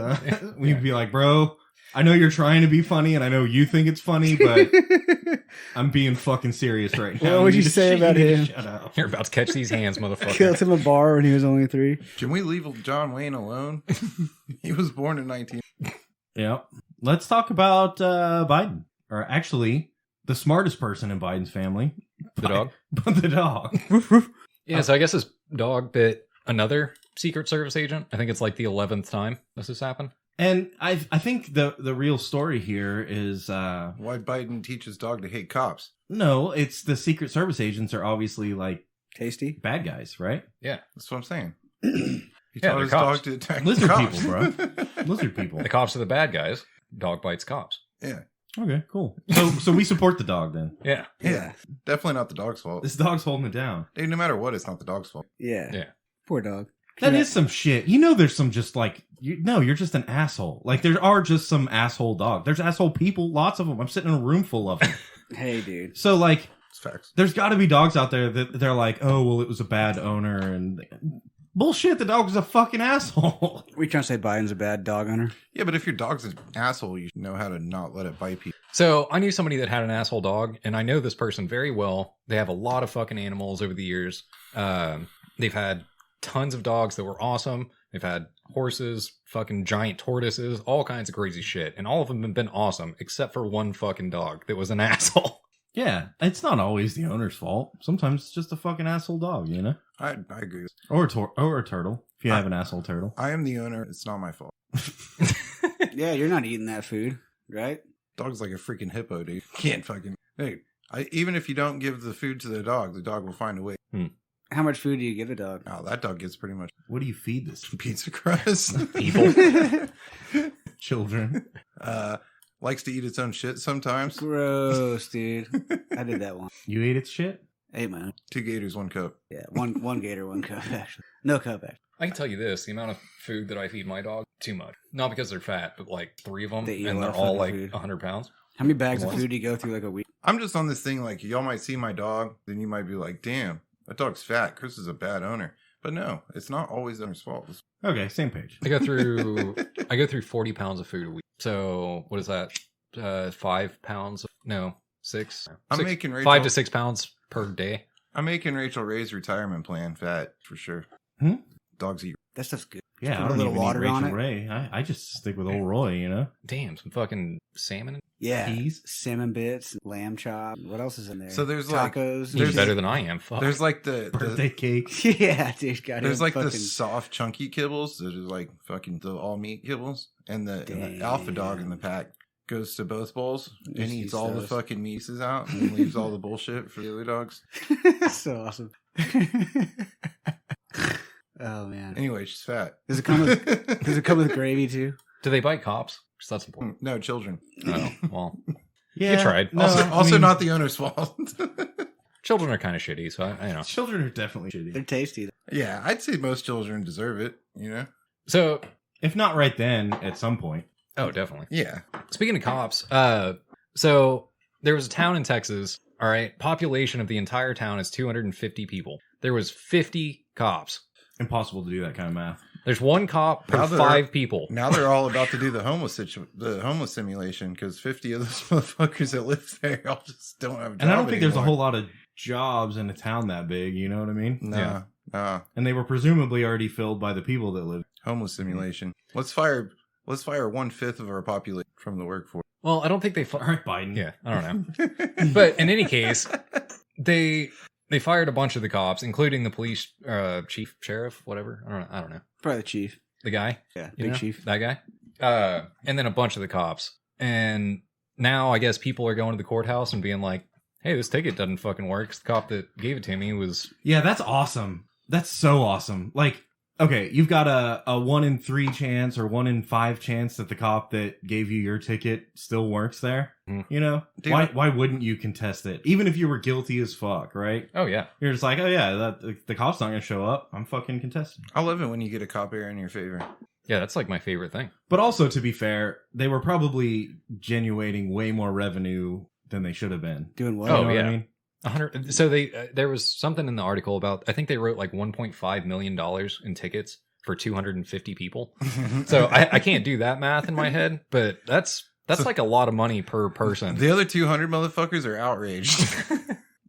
We'd be like, bro, I know you're trying to be funny, and I know you think it's funny, but I'm being fucking serious right now. What would you say about him? Shut up. You're about to catch these hands, motherfucker. Killed him a bar when he was only 3. Can we leave John Wayne alone? He was born in 19. Yep. Let's talk about Biden. Or actually, the smartest person in Biden's family. The dog? But the dog. Yeah, so I guess his dog bit another Secret Service agent. I think it's like the 11th time this has happened. And I think the real story here is... why Biden teaches dog to hate cops. No, it's the Secret Service agents are obviously like... Tasty. Bad guys, right? Yeah. That's what I'm saying. He Yeah, taught they're his cops. dog to attack Lizard cops. people, bro. Lizard people. The cops are the bad guys. Dog bites cops. Yeah. Okay, cool. So we support the dog then. Yeah. Yeah. Definitely not the dog's fault. This dog's holding it down. Dude, no matter what, it's not the dog's fault. Yeah. Yeah. Poor dog. That is some shit. You know there's some just like... you're just an asshole. Like there are just some asshole dogs. There's asshole people, lots of them. I'm sitting in a room full of them. Hey, dude. So like... It's facts. There's got to be dogs out there that they're like, oh, well, it was a bad owner. And bullshit, the dog was a fucking asshole. We trying to say Biden's a bad dog owner? Yeah, but if your dog's an asshole, you know how to not let it bite people. So I knew somebody that had an asshole dog, and I know this person very well. They have a lot of fucking animals over the years. They've had tons of dogs that were awesome. They've had horses, fucking giant tortoises, all kinds of crazy shit. And all of them have been awesome, except for one fucking dog that was an asshole. Yeah, it's not always the owner's fault. Sometimes it's just a fucking asshole dog, you know? I agree. Or a turtle, if you have an asshole turtle. I am the owner. It's not my fault. Yeah, you're not eating that food, right? Dog's like a freaking hippo, dude. Can't fucking... Hey, even if you don't give the food to the dog will find a way. How much food do you give a dog? Oh, that dog gets pretty much What do you feed this? pizza crust. People. Children. Likes to eat its own shit sometimes. Gross, dude. I did that one. You ate its shit? I ate my own. 2 gators, 1 cup. Yeah, one gator, 1 cup, actually. No cup, actually. I can tell you this: the amount of food that I feed my dog, too much. Not because they're fat, but like 3 of them, They eat a and lot they're of all fucking like food. 100 pounds. How many bags of food do you go through like a week? I'm just on this thing like y'all might see my dog, then you might be like, damn, that dog's fat. Chris is a bad owner. But no, it's not always the owner's fault. Okay, same page. I go through 40 pounds of food a week. So what is that? 5 pounds? No, 6. I'm 6 making Rachel, 5 to 6 pounds per day. I'm making Rachel Ray's retirement plan fat for sure. Dogs eat. That stuff's good. Yeah, Put I a don't little even eat water Rachel on it. Ray. I just stick with old Roy, you know? Damn, some fucking salmon. Yeah. Peas. Salmon bits, lamb chop. What else is in there? So there's like tacos. You're better than I am. Fuck. There's like the Birthday cake. Yeah, dude. there's like the soft chunky kibbles that is like fucking the all meat kibbles, and the alpha dog in the pack goes to both bowls and Just eats eats all the those. fucking pieces out and then leaves all the bullshit for the other dogs. So awesome. Oh man. Anyway, she's fat. Does it come with gravy too? Do they bite cops? 'Cause that's important. No, children. Oh, well, Yeah, you tried. No, Also I mean, not the owner's fault. Children are kind of shitty, so I know. Children are definitely shitty. They're tasty. Yeah, I'd say most children deserve it, you know? So, If not right then, at some point. oh, definitely. Yeah. Speaking of cops, so there was a town in Texas. All right, population of the entire town is 250 people. There was 50 cops. Impossible to do that kind of math. There's 1 cop per Now they're- 5 people. Now they're all about to do the homeless simulation because 50 of those motherfuckers that live there all just don't have a job And I don't think there's a anymore. whole lot of jobs in a town that big, you know what I mean? Nah, nah. And they were presumably already filled by the people that live. Homeless simulation. Let's fire 1/5 of our population from the workforce. Well, I don't think they. All right, Biden. Yeah, I don't know. But in any case, they fired a bunch of the cops, including the police chief, sheriff, whatever. I don't know. Probably the chief. The guy. Yeah, You big know? chief. That guy. And then a bunch of the cops. And now I guess people are going to the courthouse and being like, hey, this ticket doesn't fucking work. 'Cause the cop that gave it to me was... Yeah, that's awesome. That's so awesome. Like, okay, you've got a 1 in 3 chance or 1 in 5 chance that the cop that gave you your ticket still works there. Mhm. You know? Dude. Why wouldn't you contest it? Even if you were guilty as fuck, right? Oh, yeah. You're just like, oh yeah, the cop's not going to show up. I'm fucking contesting. I love it when you get a cop error in your favor. Yeah, that's like my favorite thing. But also, to be fair, they were probably genuating way more revenue than they should have been. Doing what? Oh, You know what yeah. I mean? 100. So there was something in the article about, I think they wrote like $1.5 million in tickets for 250 people. So I can't do that math in my head, but that's like a lot of money per person. The other 200 motherfuckers are outraged.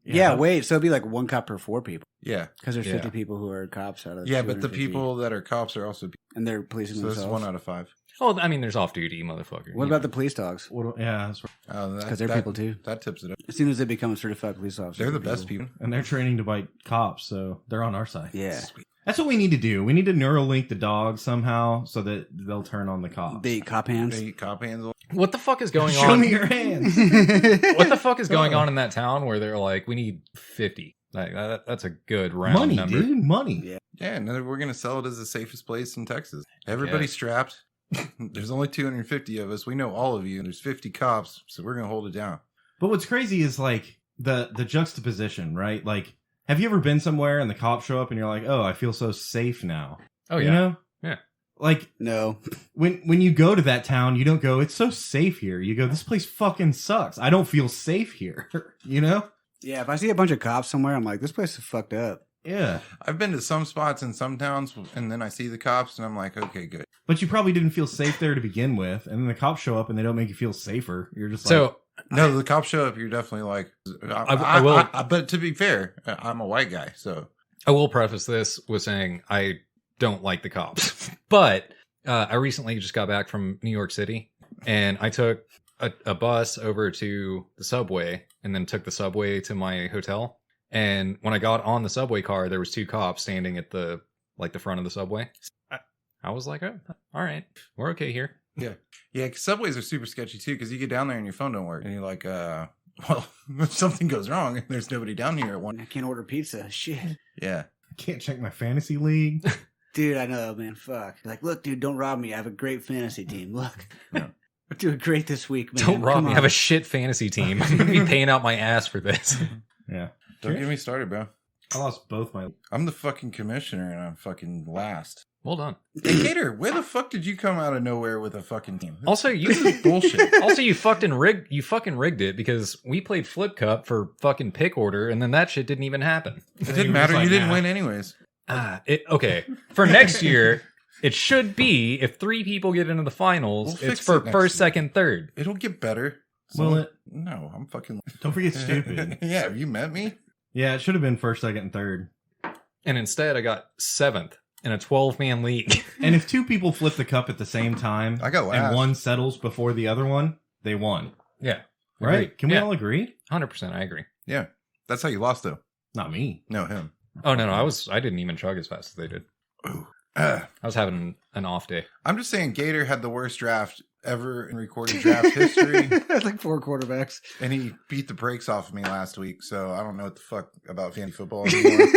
Yeah, wait. So it'd be like 1 cop per 4 people Yeah. because there's 50 Yeah. people who are cops out of Yeah, but the 250, people that are cops are also and they're policing so this is themselves. 1 out of 5. Oh, I mean, there's off-duty motherfucker. What about the police dogs? Yeah, that's right. Because they're people too. That tips it up. As soon as they become a certified police officer, They're the best people. And they're training to bite cops, so they're on our side. Yeah, That's what we need to do. We need to Neuralink the dogs somehow so that they'll turn on the cops. they eat cop hands. They eat cop hands. What the fuck is going Show on? me your hands. What the fuck is going on in that town where they're like, we need 50? Like that's a good round Money, number. dude. Money. Yeah. Yeah, and then we're going to sell it as the safest place in Texas. Everybody's strapped. There's only 250 of us. We know all of you. And there's 50 cops, so we're going to hold it down. But what's crazy is like the juxtaposition, right? Like, have you ever been somewhere and the cops show up and you're like, oh, I feel so safe now? Oh, yeah. You know? Yeah. Like, No, when you go to that town, you don't go, it's so safe here. You go, this place fucking sucks. I don't feel safe here. You know? yeah. If I see a bunch of cops somewhere, I'm like, this place is fucked up. Yeah. I've been to some spots in some towns, and then I see the cops, and I'm like, okay, good. But you probably didn't feel safe there to begin with. And then the cops show up and they don't make you feel safer. You're just like, So No, the cops show up, you're definitely like... I will- but to be fair, I'm a white guy, so... I will preface this with saying I don't like the cops, but I recently just got back from New York City, and I took a bus over to the subway, and then took the subway to my hotel. And when I got on the subway car, there was 2 cops standing at the front of the subway. I was like, oh, all right, we're okay here. Yeah, 'cause subways are super sketchy, too, because you get down there and your phone don't work. And you're like, well, if something goes wrong and there's nobody down here at one... I can't order pizza. Shit, Yeah. I can't check my fantasy league. dude. I know, man. Fuck. Like, look, dude, don't rob me. I have a great fantasy team. Look, Yeah. we're doing great this week, man. Don't rob Come me. I on. have a shit fantasy team. I'm going to be paying out my ass for this. Yeah. Don't get me started, bro. I lost both my... I'm the fucking commissioner and I'm fucking last. Well done. Hey, Gator, where the fuck did you come out of nowhere with a fucking team? Also, This is bullshit. Also, you fucking rigged it because we played Flip Cup for fucking pick order, and then that shit didn't even happen. It didn't matter. You didn't win anyways. Okay. For next year, it should be if 3 people get into the finals, We'll it's fix for it next first, year. second, third. It'll get better. Will it? No, I'm fucking... Don't forget stupid. Yeah, have you met me? Yeah, it should have been first, second, and third. And instead, I got 7th in a 12-man league. And if 2 people flip the cup at the same time, I got last. and one settles before the other one, they won. Yeah. Right? Agreed. Can we Yeah. all agree? 100%, I agree. Yeah. That's how you lost, though. Not me. No, him. Oh, no, I didn't even chug as fast as they did. Ooh. I was having an off day. I'm just saying Gator had the worst draft ever in recorded draft history. Like 4 quarterbacks. And he beat the brakes off of me last week, so I don't know what the fuck about fantasy football anymore.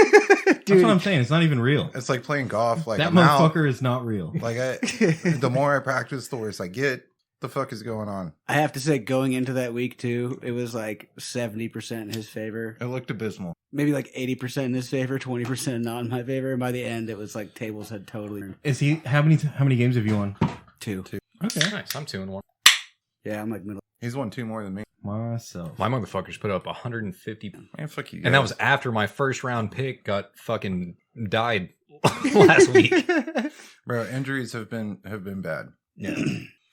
That's what I'm saying. It's not even real. It's like playing golf. Like That I'm out. motherfucker is not real. Like the more I practice, the worse I get. The fuck is going on? I have to say, going into that week too, it was like 70% in his favor. It looked abysmal. Maybe like 80% in his favor, 20% not in my favor. And by the end, it was like tables had totally turned. Is he? How many games have you won? 2. Okay. Nice, I'm 2-1. Yeah, I'm like middle. He's won 2 more than me. Myself. My motherfuckers put up 150. Man, fuck you. And that was after my first round pick got fucking died last week. Bro, injuries have been bad. Yeah.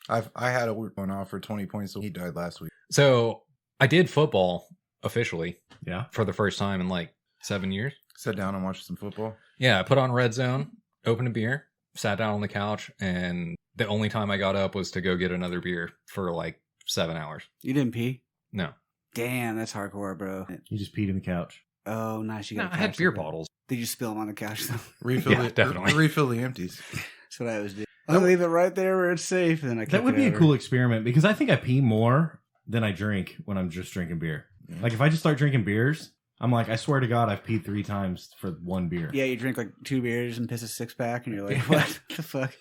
I had a one off for 20 points, so he died last week. So I did football officially Yeah. for the first time in like 7 years. Sat down and watched some football. Yeah, I put on Red Zone, opened a beer, sat down on the couch, and the only time I got up was to go get another beer for like 7 hours. You didn't pee? No. Damn, that's hardcore, bro. You just peed in the couch. Oh, nice. You No, got I had beer bottles. Did you spill them on the couch though? Refill definitely. Refill the empties. That's what I always do. I'll leave it right there where it's safe, and then I. That would be a cool experiment because I think I pee more than I drink when I'm just drinking beer. Yeah. Like if I just start drinking beers, I'm like, I swear to God, I've peed 3 times for 1 beer. Yeah, you drink like 2 beers and piss a 6-pack, and you're like, what the fuck?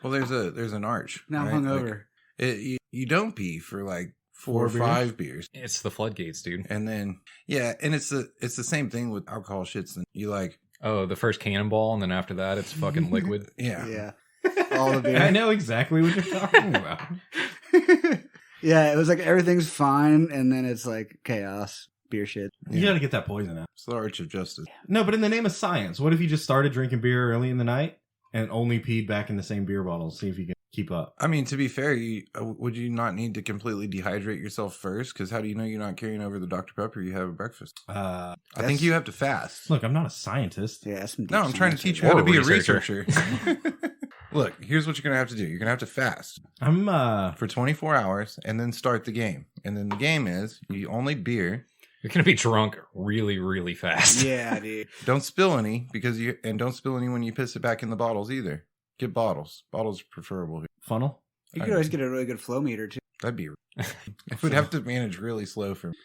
Well, there's an arch. Now right? I'm hungover. Like, you don't pee for like 4 or 4 5 beers. It's the floodgates, dude. And then and it's the same thing with alcohol shits. And you like Oh, the first cannonball, and then after that, it's fucking liquid. Yeah. All the beer. I know exactly what you're talking about. Yeah, it was like everything's fine, and then it's like chaos, beer shit. You got to get that poison out. it's the arch of justice. No, but in the name of science, what if you just started drinking beer early in the night and only peed back in the same beer bottle? See if you can keep up. I mean, to be fair, would you not need to completely dehydrate yourself first? Because how do you know you're not carrying over the Dr. Pepper you have at breakfast? I think you have to fast. Look, I'm not a scientist. Yeah, that's some deep No, I'm trying to science teach you right how to Or be a a researcher. researcher. Look, here's what you're going to have to do. You're going to have to fast I'm for 24 hours and then start the game. And then the game is you only beer. You're gonna be drunk really, really fast. there. Yeah, dude. Don't spill any don't spill any when you piss it back in the bottles either. Get bottles. Bottles preferable. funnel. You could always get a really good flow meter, too. That'd be. It would have to manage really slow for me.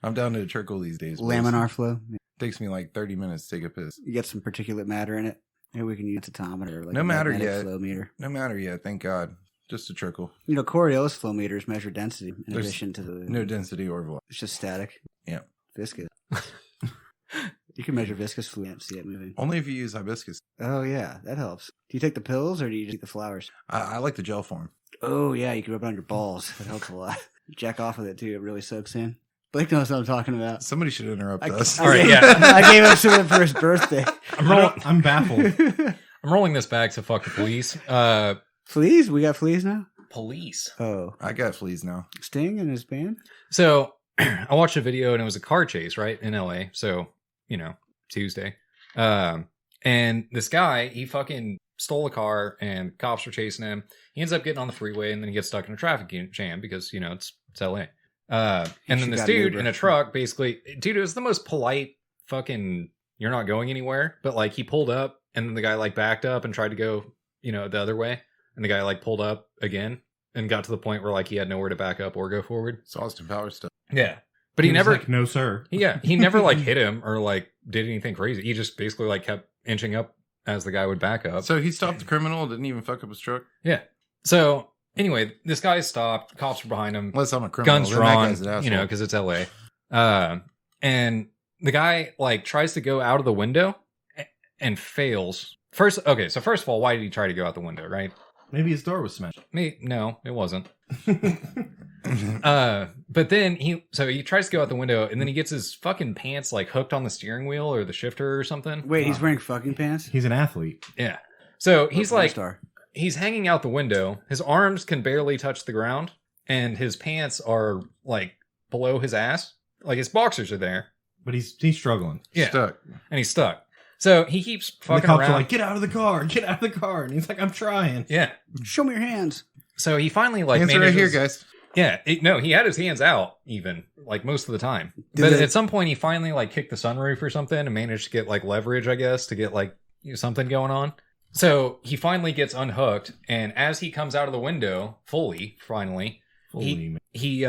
I'm down to a trickle these days. boys. Laminar flow. Takes me like 30 minutes to take a piss. You get some particulate matter in it. Maybe we can use a tatometer. Like No a matter magnetic yet. flow meter. No matter yet, thank God. Just a trickle. You know, Coriolis flow meters measure density in There's addition to the... No density or velocity. It's just static. Yeah. Viscous. You can measure viscous fluid and see it moving. Only if you use hibiscus. Oh, yeah. That helps. Do you take the pills or do you just eat the flowers? I like the gel form. Oh, yeah. You can rub it on your balls. That helps a lot. Jack off with it, too. It really soaks in. Blake knows what I'm talking about. Somebody should interrupt us. All right, yeah. I gave it to him for his birthday. I'm baffled. I'm rolling this back to fuck the police. Fleas? We got fleas now? Police. Oh. I got fleas now. Sting and his band? So I watched a video and it was a car chase, right, in LA. So, Tuesday. And this guy, he fucking stole a car and cops were chasing him. He ends up getting on the freeway and then he gets stuck in a traffic jam because, it's LA. And then this dude in a truck basically, dude, it was the most polite fucking, you're not going anywhere. But like he pulled up and then the guy like backed up and tried to go, the other way. And the guy like pulled up again and got to the point where like he had nowhere to back up or go forward. It's Austin Powers stuff. Yeah. But he was never, like, no, sir. yeah, he never like hit him or like did anything crazy. He just basically like kept inching up as the guy would back up. So he stopped the criminal, didn't even fuck up his truck? Yeah. So anyway, this guy stopped. Cops were behind him. Unless I'm a criminal. Guns then that drawn, guy's an asshole. because it's LA. and the guy like tries to go out of the window and fails. First of all, why did he try to go out the window, right? Maybe his door was smashed. No, it wasn't. But then he tries to go out the window, and then he gets his fucking pants like hooked on the steering wheel or the shifter or something. Wait, he's wearing fucking pants? He's an athlete. Yeah. So he's like, he's hanging out the window. His arms can barely touch the ground, and his pants are like below his ass. Like his boxers are there, but he's struggling. Yeah, stuck, and he's stuck. So he keeps fucking and the cops around. Are like, get out of the car, and he's like, I'm trying. Yeah, show me your hands. So he finally like hands manages, are right here, guys. Yeah, he had his hands out even like most of the time. But at some point, he finally like kicked the sunroof or something and managed to get like leverage, I guess, to get like something going on. So he finally gets unhooked, and as he comes out of the window fully, he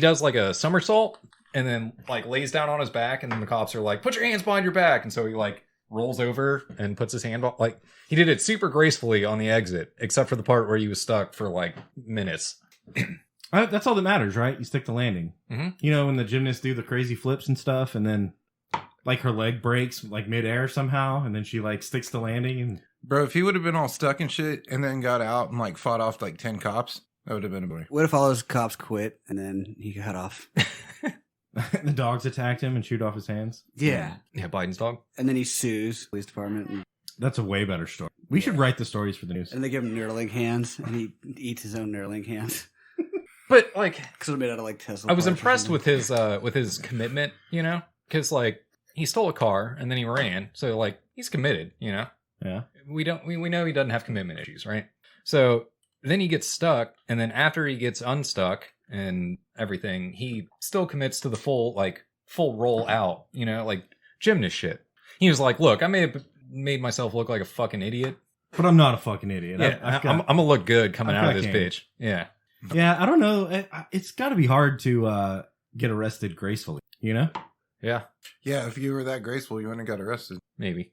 does like a somersault and then like lays down on his back, and then the cops are like, "Put your hands behind your back," and so he like rolls over and puts his hand like he did it super gracefully on the exit, except for the part where he was stuck for like minutes. That's all that matters, right? You stick the landing. Mm-hmm. You know, when the gymnasts do the crazy flips and stuff, and then like her leg breaks like midair somehow, and then she like sticks the landing. And bro, if he would have been all stuck and shit, and then got out and like fought off like 10 cops, that would have been a boy. What if all those cops quit and then he got off? The dogs attacked him and chewed off his hands. Yeah, Biden's dog. And then he sues the police department. That's a way better story. We should write the stories for the news. And they give him Neuralink hands, and he eats his own Neuralink hands. But like, because it's made out of like Tesla. I was impressed with his commitment, you know, because like he stole a car and then he ran, so like he's committed, you know. Yeah. We know he doesn't have commitment issues, right? So then he gets stuck, and then after he gets unstuck and everything, he still commits to the full roll out, you know, like gymnast shit. He was like, "Look, I may have made myself look like a fucking idiot, but I'm not a fucking idiot. Yeah, I'm gonna look good coming out of this bitch." Yeah. Yeah, I don't know. It's got to be hard to get arrested gracefully, you know? Yeah. Yeah, if you were that graceful, you wouldn't have got arrested. Maybe.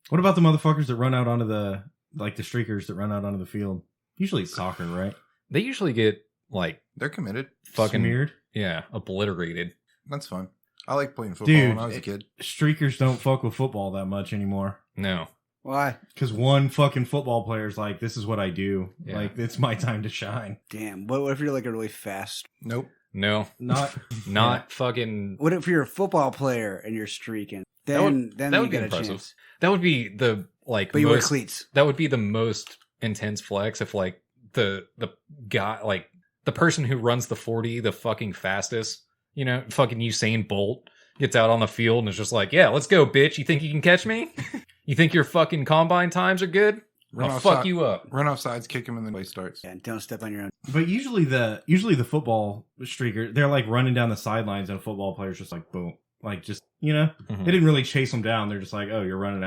What about the motherfuckers that run out onto the streakers that run out onto the field? Usually it's soccer, right? They usually get, like... They're committed. Fucking... Smeared? Yeah, obliterated. That's fun. I like playing football when I was a kid. Streakers don't fuck with football that much anymore. No. Why? Because one fucking football player's like, this is what I do. Yeah. Like, it's my time to shine. Damn. What if you're like a really fast... Nope. No. Not fucking... What if you're a football player and you're streaking? Then you get a chance. That would be the, like... But you wear cleats. That would be the most intense flex if, like, the guy, like, the person who runs the 40 the fucking fastest, you know, fucking Usain Bolt gets out on the field and is just like, yeah, let's go, bitch. You think you can catch me? You think your fucking combine times are good? I'll fuck you up. Run off sides, kick him, and then play starts. Yeah, and don't step on your own. But usually the football streaker, they're like running down the sidelines, and a football player's just like, boom. Like, just, you know? Mm-hmm. They didn't really chase them down. They're just like, oh, you're running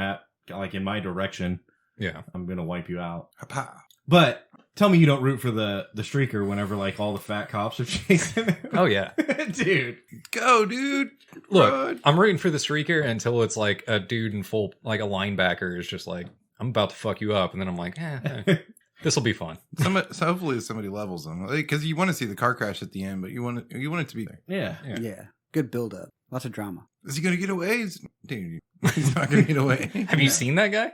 like, in my direction. Yeah. I'm going to wipe you out. Ha-pa. But tell me you don't root for the streaker whenever, like, all the fat cops are chasing him. Oh, yeah. Dude. Go, dude. Look, Run. I'm rooting for the streaker until it's like a dude in full, like a linebacker is just like, I'm about to fuck you up. And then I'm like, this will be fun. So hopefully somebody levels them. Because you want to see the car crash at the end, but you want it to be there. Yeah. Good build up. Lots of drama. Is he going to get away? Dude, he's not going to get away. Have you seen that guy?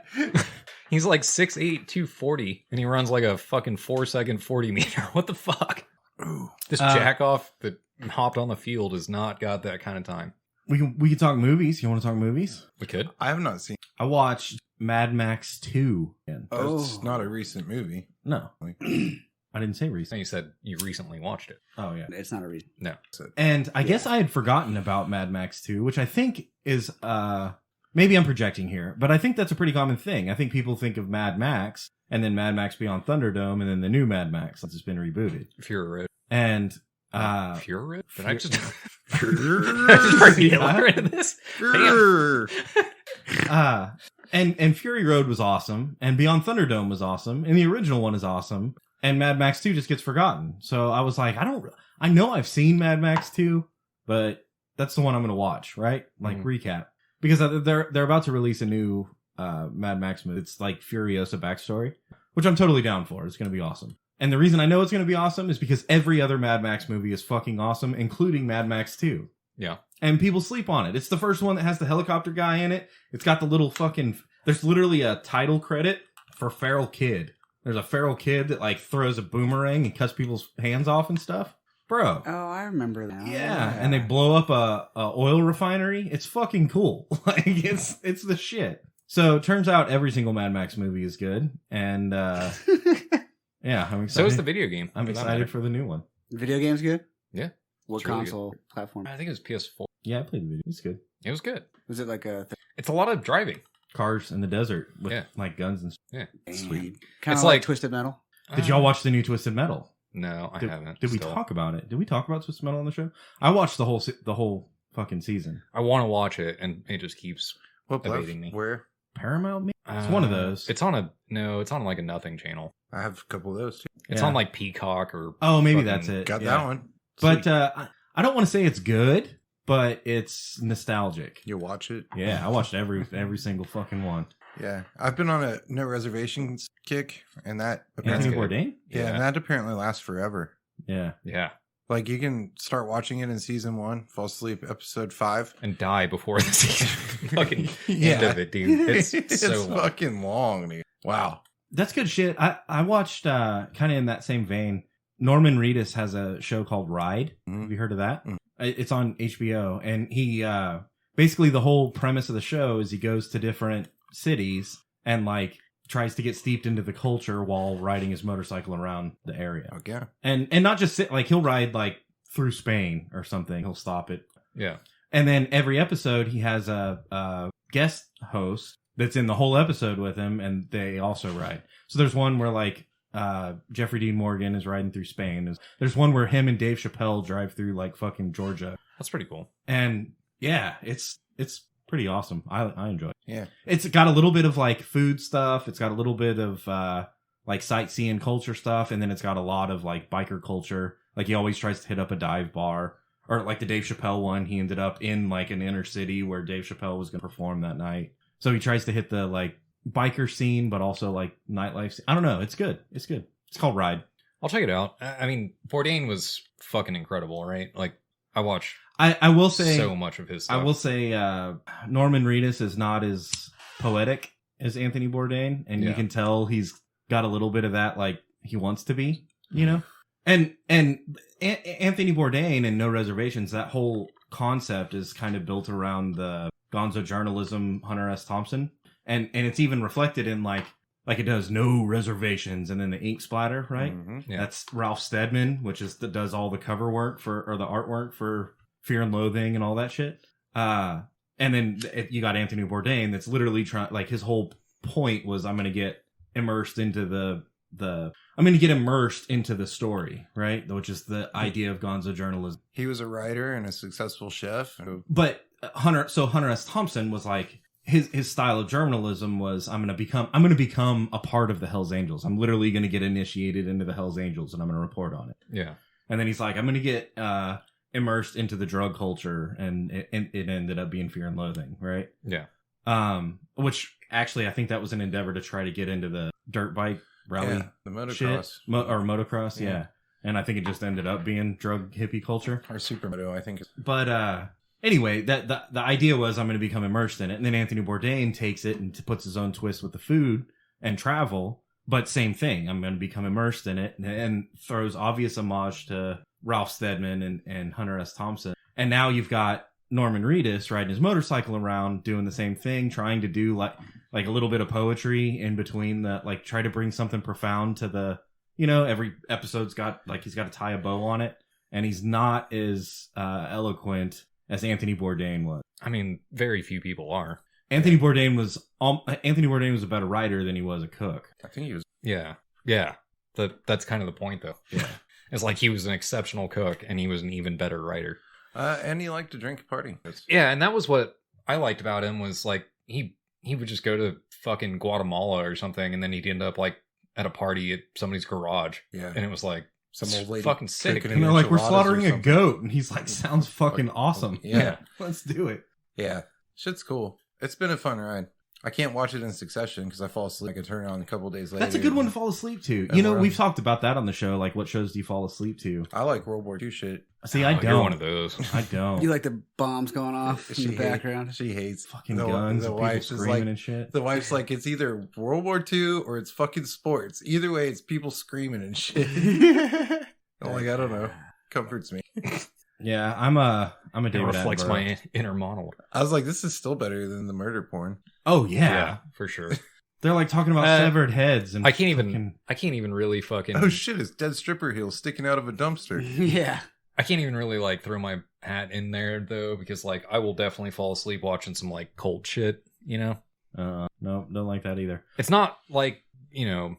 He's like 6'8", 240, and he runs like a fucking 4-second 40 meter. What the fuck? Ooh. This jack off that hopped on the field has not got that kind of time. We can talk movies. You want to talk movies? We could. I have not seen. I watched Mad Max 2. That's not a recent movie. No. I didn't say recent. You said you recently watched it. Oh, yeah. It's not a reason. No. And I guess I had forgotten about Mad Max 2, which I think is, maybe I'm projecting here, but I think that's a pretty common thing. I think people think of Mad Max, and then Mad Max Beyond Thunderdome, and then the new Mad Max since it's been rebooted. Fury Road. And, Fury Road? Did I just... Fury Hitler into this? And Fury Road was awesome, and Beyond Thunderdome was awesome, and the original one is awesome, and Mad Max 2 just gets forgotten. So I was like, I know I've seen Mad Max 2, but that's the one I'm going to watch, right? Like, recap. Because they're about to release a new Mad Max movie. It's like Furiosa backstory, which I'm totally down for. It's going to be awesome. And the reason I know it's going to be awesome is because every other Mad Max movie is fucking awesome, including Mad Max 2. Yeah. And people sleep on it. It's the first one that has the helicopter guy in it. It's got the little fucking... There's literally a title credit for feral kid. There's a feral kid that like throws a boomerang and cuts people's hands off and stuff. Bro. Oh, I remember that. Yeah. And they blow up a oil refinery. It's fucking cool. Like it's the shit. So it turns out every single Mad Max movie is good. And yeah, I'm excited. So is the video game. I'm excited for the new one. The video game's good? Yeah. What console platform? I think it was PS4. Yeah, I played the video. It's good. It was good. Was it like a... It's a lot of driving. Cars in the desert with like guns and stuff. Yeah. Sweet. Kind of like like Twisted Metal. Did y'all watch the new Twisted Metal? No, I haven't. Did we talk about it? Did we talk about Twisted Metal on the show? I watched the whole fucking season. I want to watch it, and it just keeps evading me. Where? Paramount? Maybe? It's one of those. It's on like a nothing channel. I have a couple of those too. It's on like Peacock or... Oh, maybe that's it. Got that one. But I don't want to say it's good, but it's nostalgic. You watch it? Yeah, I watched every single fucking one. Yeah, I've been on a no reservations kick, and that Anthony Bourdain. Yeah, and that apparently lasts forever. Yeah. Like you can start watching it in season 1, fall asleep episode 5, and die before the season fucking end of it, dude. It's so long. Fucking long, dude. Wow, that's good shit. I watched kind of in that same vein. Norman Reedus has a show called Ride. Mm-hmm. Have you heard of that? Mm-hmm. It's on HBO, and he basically the whole premise of the show is he goes to different cities and like tries to get steeped into the culture while riding his motorcycle around the area. Okay. And not just sit, like he'll ride like through Spain or something. He'll stop it. Yeah. And then every episode he has a guest host that's in the whole episode with him, and they also ride. So there's one where like Jeffrey Dean Morgan is riding through Spain. There's one where him and Dave Chappelle drive through like fucking Georgia. That's pretty cool. And yeah, it's pretty awesome. I enjoy it. Yeah. It's got a little bit of like food stuff. It's got a little bit of like sightseeing culture stuff. And then it's got a lot of like biker culture. Like he always tries to hit up a dive bar. Or like the Dave Chappelle one, he ended up in like an inner city where Dave Chappelle was going to perform that night. So he tries to hit the like biker scene, but also like nightlife scene. I don't know. It's good. It's good. It's called Ride. I'll check it out. I mean, Bourdain was fucking incredible, right? Like I watched... I will say so much of his stuff. I will say Norman Reedus is not as poetic as Anthony Bourdain, and you can tell he's got a little bit of that, like he wants to be, you know. And Anthony Bourdain and No Reservations, that whole concept is kind of built around the gonzo journalism Hunter S. Thompson, and it's even reflected in like it does No Reservations, and then the ink splatter, right? Mm-hmm. Yeah. That's Ralph Steadman, which is that does all the cover work or the artwork for Fear and Loathing and all that shit. And then you got Anthony Bourdain that's literally trying, like his whole point was I'm going to get immersed into the story, right? Which is the idea of gonzo journalism. He was a writer and a successful chef. But Hunter S. Thompson was like, his style of journalism was I'm going to become a part of the Hells Angels. I'm literally going to get initiated into the Hells Angels and I'm going to report on it. Yeah. And then he's like, I'm going to get immersed into the drug culture, and it ended up being Fear and Loathing, right? Yeah. Which actually I think that was an endeavor to try to get into the dirt bike rally, the motocross, motocross, yeah. And I think it just ended up being drug hippie culture or supermoto, I think. But anyway, the idea was I'm going to become immersed in it, and then Anthony Bourdain takes it and puts his own twist with the food and travel. But same thing, I'm going to become immersed in it, and throws obvious homage to Ralph Steadman and Hunter S. Thompson. And now you've got Norman Reedus riding his motorcycle around doing the same thing, trying to do like a little bit of poetry in between try to bring something profound to the, every episode's got he's got to tie a bow on it. And he's not as eloquent as Anthony Bourdain was. I mean, very few people are. Anthony Bourdain was a better writer than he was a cook. I think he was. Yeah. That's kind of the point, though. Yeah. It's like he was an exceptional cook, and he was an even better writer. And he liked to drink and party. Yeah, and that was what I liked about him was like he would just go to fucking Guatemala or something, and then he'd end up like at a party at somebody's garage. Yeah, and it was like some old lady fucking sick. And they're like, we're slaughtering a goat, and he's like, sounds fucking awesome. Yeah, let's do it. Yeah, shit's cool. It's been a fun ride. I can't watch it in succession because I fall asleep. I can turn it on a couple days later. That's a good one to fall asleep to. We've talked about that on the show. Like, what shows do you fall asleep to? I like World War II shit. See, I don't. You're one of those. I don't. You like the bombs going off in the background? She hates fucking guns. The wife's screaming and shit. The wife's like, it's either World War II or it's fucking sports. Either way, it's people screaming and shit. I'm like, I don't know. Comforts me. Yeah, I'm a David It reflects Attenborough. my inner monologue. I was like, this is still better than the murder porn. Oh yeah, for sure. They're like talking about severed heads, and I can't even really fucking. Oh shit! It's dead stripper heels sticking out of a dumpster. Yeah. I can't even really like throw my hat in there though, because like I will definitely fall asleep watching some like cult shit. You know. No, don't like that either. It's not like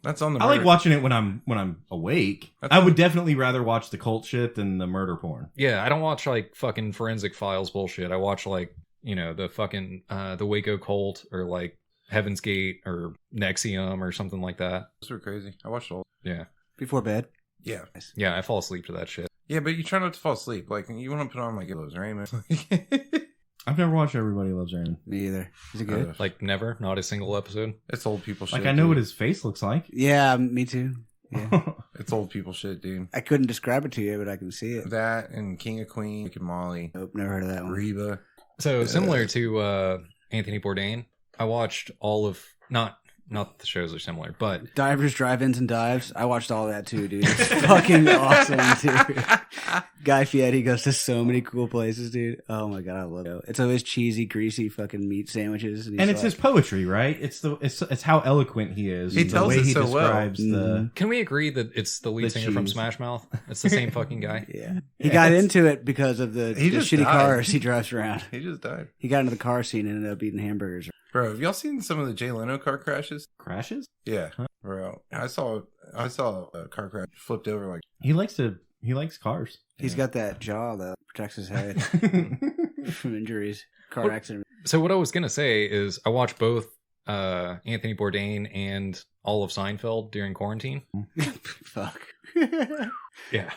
That's on the. I like watching it when I'm awake. I would definitely rather watch the cult shit than the murder porn. Yeah, I don't watch like fucking Forensic Files bullshit. I watch like the fucking the Waco cult or like Heaven's Gate or Nexium or something like that. Those were crazy. I watched all. Yeah. Before bed. Yeah. Yeah, I fall asleep to that shit. Yeah, but you try not to fall asleep. Like you want to put on like Loves Raymond. I've never watched Everybody Loves Raymond. Me either. Is it good? Like never, not a single episode. It's old people shit. Like I know what his face looks like. Yeah, me too. Yeah. It's old people shit, dude. I couldn't describe it to you, but I can see it. That and King of Queen, Rick and Molly. Nope, never heard of that one. Reba. So similar to Anthony Bourdain, I watched all of not the shows are similar, but Divers, Drive-Ins, and Dives. I watched all that too, dude. It's fucking awesome, dude. Guy Fieri goes to so many cool places, dude. Oh my god, I love it. It's always cheesy, greasy fucking meat sandwiches, and it's his poetry, right? It's how eloquent he is. He tells it so well. Can we agree that it's the lead singer from Smash Mouth? It's the same fucking guy. Yeah, he got into it because of the shitty cars he drives around. He just died. He got into the car scene and ended up eating hamburgers. Bro, have y'all seen some of the Jay Leno car crashes? Crashes? Yeah, bro. I saw a car crash flipped over like. He likes cars. He's got that jaw that protects his head from injuries, car accident. So what I was gonna say is I watched both Anthony Bourdain and all of Seinfeld during quarantine. Fuck. Yeah,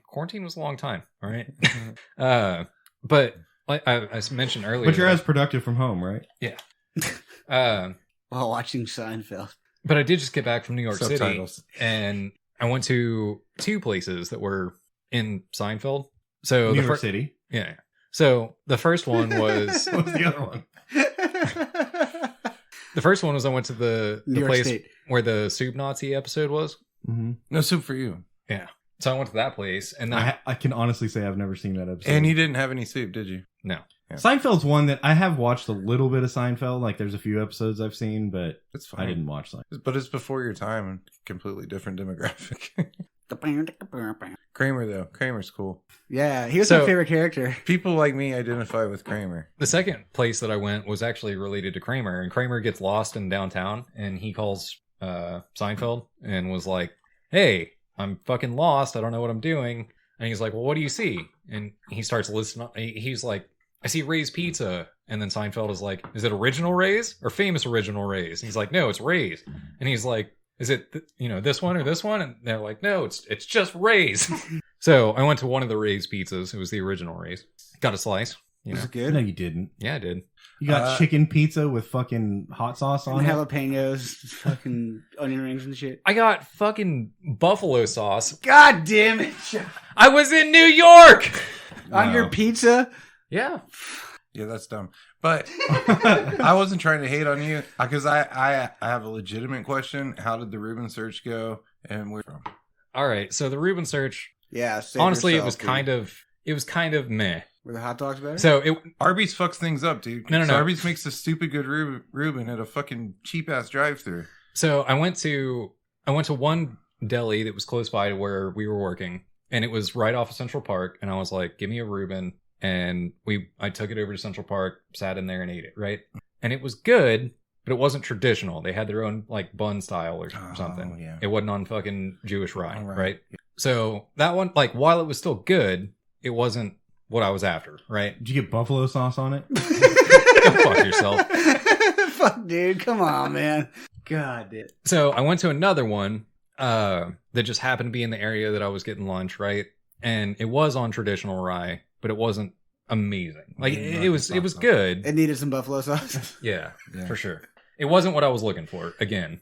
quarantine was a long time. All right, but. Like I mentioned earlier. But you're as productive from home, right? Yeah. While watching Seinfeld. But I did just get back from New York Subtitles. City. And I went to two places that were in Seinfeld. So New York City? Yeah. So the first one was... What was the other one? The first one was I went to the place State. where the Soup Nazi episode was. Mm-hmm. No soup for you. Yeah. So I went to that place. And then I can honestly say I've never seen that episode. And you didn't have any soup, did you? No. Yeah. Seinfeld's one that I have watched a little bit of Seinfeld. Like there's a few episodes I've seen, but It's fine. I didn't watch Seinfeld. But it's before your time and completely different demographic. Kramer, though. Kramer's cool. Yeah, he was So- my favorite character. People like me identify with Kramer. the second place that I went was actually related to Kramer. And Kramer gets lost in downtown. And he calls Seinfeld and was like, hey, I'm fucking lost. I don't know what I'm doing. And he's like, well, what do you see? And he starts listening. He's like, I see Ray's Pizza. And then Seinfeld is like, is it original Ray's or famous original Ray's? And he's like, no, it's Ray's. And he's like, is it, this one or this one? And they're like, no, it's just Ray's. So I went to one of the Ray's pizzas. It was the original Ray's. Got a slice. Was it good? No, you didn't. Yeah, I did. You got chicken pizza with fucking hot sauce on And it. jalapenos, fucking onion rings and shit. I got fucking buffalo sauce. God damn it. I was in New York. On your pizza? Yeah. Yeah, that's dumb. But I wasn't trying to hate on you because I have a legitimate question. How did the Reuben search go and where from? All right. So the Reuben search, Yeah. honestly, it was kind of meh. Were the hot dogs better? So Arby's fucks things up, dude. No. Arby's makes a stupid good Reuben at a fucking cheap ass drive-through. So I went to one deli that was close by to where we were working, and it was right off of Central Park. And I was like, "Give me a Reuben," and I took it over to Central Park, sat in there, and ate it. Right, and it was good, but it wasn't traditional. They had their own like bun style or something. Yeah. It wasn't on fucking Jewish rye, Right. right? So that one, like, while it was still good, it wasn't what I was after, right? Did you get buffalo sauce on it? Go fuck yourself. Fuck, dude. Come on, man. God, dude. So I went to another one that just happened to be in the area that I was getting lunch, right? And it was on traditional rye, but it wasn't amazing. Like it was good. It needed some buffalo sauce. Yeah, for sure. It wasn't what I was looking for. Again,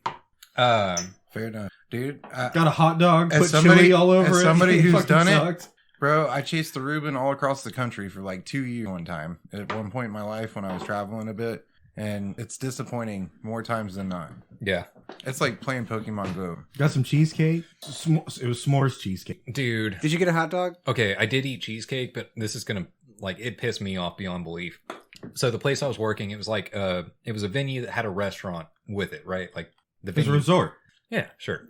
Fair enough, dude. Got a hot dog, as put somebody- chili all over as it. somebody It who's fucking done it, sucked. Bro, I chased the Reuben all across the country for like 2 years one time. At one point in my life when I was traveling a bit. And it's disappointing more times than not. Yeah. It's like playing Pokemon Go. Got some cheesecake. It was s'mores cheesecake. Dude. Did you get a hot dog? Okay, I did eat cheesecake, but this is going to, like, it pissed me off beyond belief. So the place I was working, it was like, it was a venue that had a restaurant with it, right? Like, the venue. It was a resort. Yeah, sure.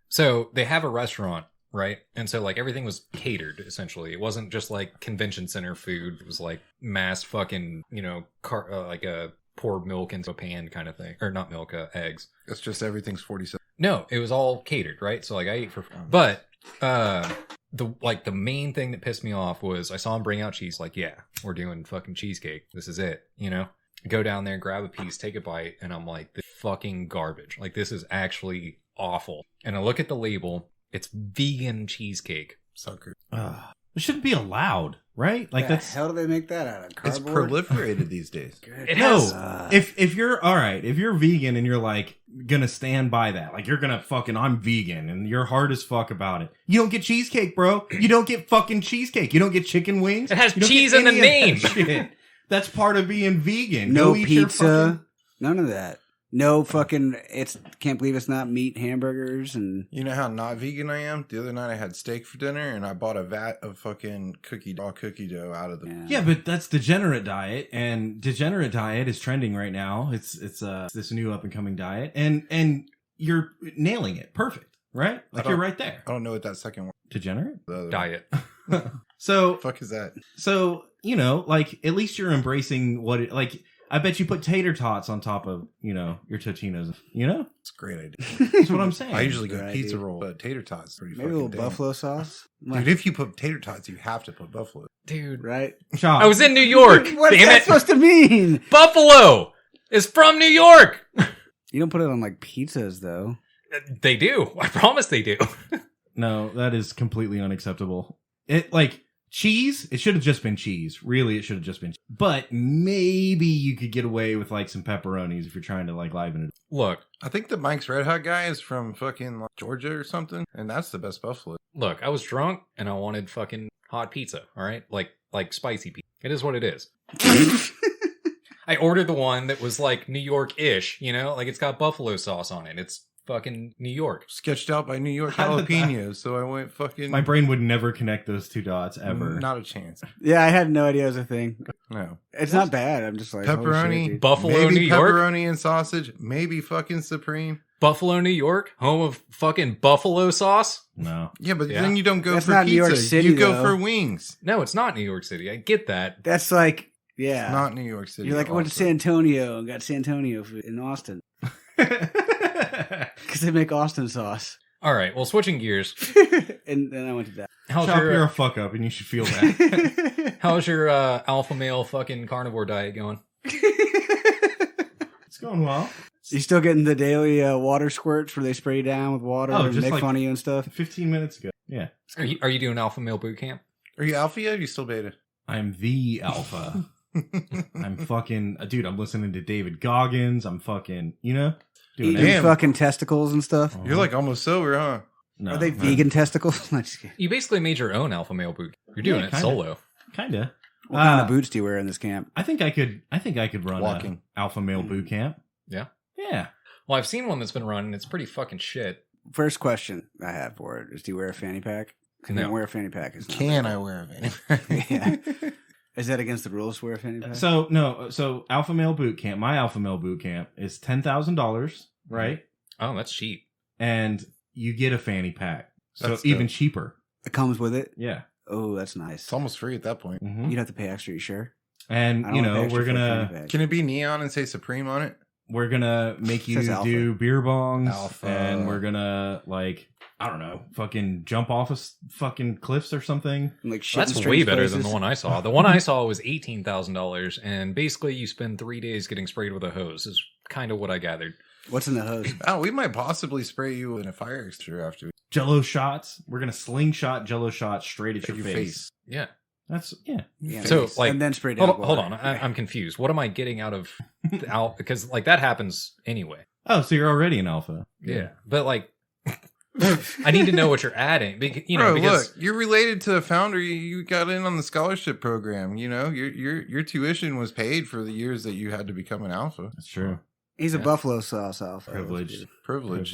So they have a restaurant, right? And so, like, everything was catered, essentially. It wasn't just, like, convention center food. It was, like, mass fucking, you know, like a pour milk into a pan kind of thing. Or not milk, eggs. It's just everything's 47. No, it was all catered, right? So, like, I ate for... But, the main thing that pissed me off was I saw him bring out cheese. Like, yeah, we're doing fucking cheesecake. This is it, you know? Go down there, grab a piece, take a bite, and I'm like, this fucking garbage. Like, this is actually awful. And I look at the label... It's vegan cheesecake. Sucker. It shouldn't be allowed, right? Like the hell do they make that out of? Cardboard? It's proliferated these days. It has. If you're all right, if you're vegan and you're like gonna stand by that, like you're gonna fucking I'm vegan and you're hard as fuck about it. You don't get cheesecake, bro. You don't get fucking cheesecake. You don't get chicken wings. It has cheese in the name. That That's part of being vegan. No pizza. None of that. No fucking, can't believe it's not meat hamburgers and... You know how not vegan I am? The other night I had steak for dinner and I bought a vat of fucking cookie dough out of the... Yeah, but that's degenerate diet, and degenerate diet is trending right now. It's this new up and coming diet, and you're nailing it. Perfect, right? Like you're right there. I don't know what that second one... Degenerate? Diet. So... Fuck is that? So, you know, like, at least you're embracing what it... Like... I bet you put tater tots on top of, you know, your Totinos. You know? It's a great idea. That's what I'm saying. I usually go pizza roll, but tater tots pretty maybe a little buffalo sauce. Dude, if you put tater tots, you have to put buffalo. Dude. Right? Chop. I was in New York. What's Damn that it. supposed to mean? Buffalo is from New York. You don't put it on, like, pizzas, though. They do. I promise they do. No, that is completely unacceptable. It, like... Cheese, it should have just been cheese. Really, it should have just been cheese. But maybe you could get away with like some pepperonis if you're trying to like liven it. Look, I think the Mike's Red Hot guy is from fucking like, Georgia or something, and that's the best buffalo. Look, I was drunk and I wanted fucking hot pizza, all right? Like spicy pizza. It is what it is. I ordered the one that was like New York-ish, you know? Like it's got buffalo sauce on it. It's fucking New York. Sketched out by New York jalapenos, so I went fucking... My brain would never connect those two dots, ever. Not a chance. Yeah, I had no idea it was a thing. No. It's not bad. I'm just like... Pepperoni, shit, Buffalo, maybe New York. Pepperoni and sausage, maybe fucking Supreme. Buffalo, New York, home of fucking buffalo sauce? No. Yeah, but Yeah. then you don't go That's for not pizza. New York City, you go though. for wings. No, it's not New York City. I get that. That's like... Yeah. It's not New York City. You're like, I went to also. San Antonio and got San Antonio food in Austin. Because they make Austin sauce. All right, well, switching gears. And then I went to that. How's Chop, your, you're a fuck up, and you should feel that. how's your alpha male fucking carnivore diet going? It's going well. You still getting the daily water squirts where they spray you down with water and just make like fun of you and stuff? 15 minutes ago. Yeah. Are you doing alpha male boot camp? Are you alpha yet or are you still beta? I'm the alpha. I'm fucking... Dude, I'm listening to David Goggins. I'm fucking... You know? Doing Eating Damn. fucking testicles and stuff. You're like almost sober, huh? No, Are they no. vegan testicles? I'm just kidding. You basically made your own alpha male boot. You're doing Yeah, it kinda. solo. Kinda. What kind of boots do you wear in this camp? I think I could run Walking. a alpha male boot camp. Yeah. Yeah. Well, I've seen one that's been running. It's pretty fucking shit. First question I have for it is, do you wear a fanny pack? Because No. you don't wear a fanny pack. It's not Can legal. I wear a fanny? Yeah. Is that against the rules to wear a fanny pack? So alpha male boot camp, my alpha male boot camp is $10,000, right? Oh, that's cheap. And you get a fanny pack. So That's even dope. cheaper. It comes with it? Yeah. Oh, that's nice. It's almost free at that point. Mhm. You'd have to pay extra, you sure? And I don't you wanna pay know, extra we're for a gonna fanny pack. Can it be neon and say Supreme on it? make you Says alpha. do beer bongs, Alpha. and we're gonna like I don't know, fucking jump off of fucking cliffs or something. And, like shit in That's strange way better than places. the one I saw. The one I saw was $18,000, and basically you spend 3 days getting sprayed with a hose. Is kind of what I gathered. What's in the hose? Oh, we might possibly spray you in a fire extinguisher after Jello shots. We're gonna slingshot Jello shots straight at your face. Yeah. That's yeah. Yeah. So, like, and then spray down Hold water. on. I'm confused. What am I getting out of because like that happens anyway. Oh, so you're already an alpha. Yeah. But like, I need to know what you're adding. Because, look, you're related to the founder. You got in on the scholarship program. Your tuition was paid for the years that you had to become an alpha. That's true. He's a Buffalo sauce alpha. Privilege.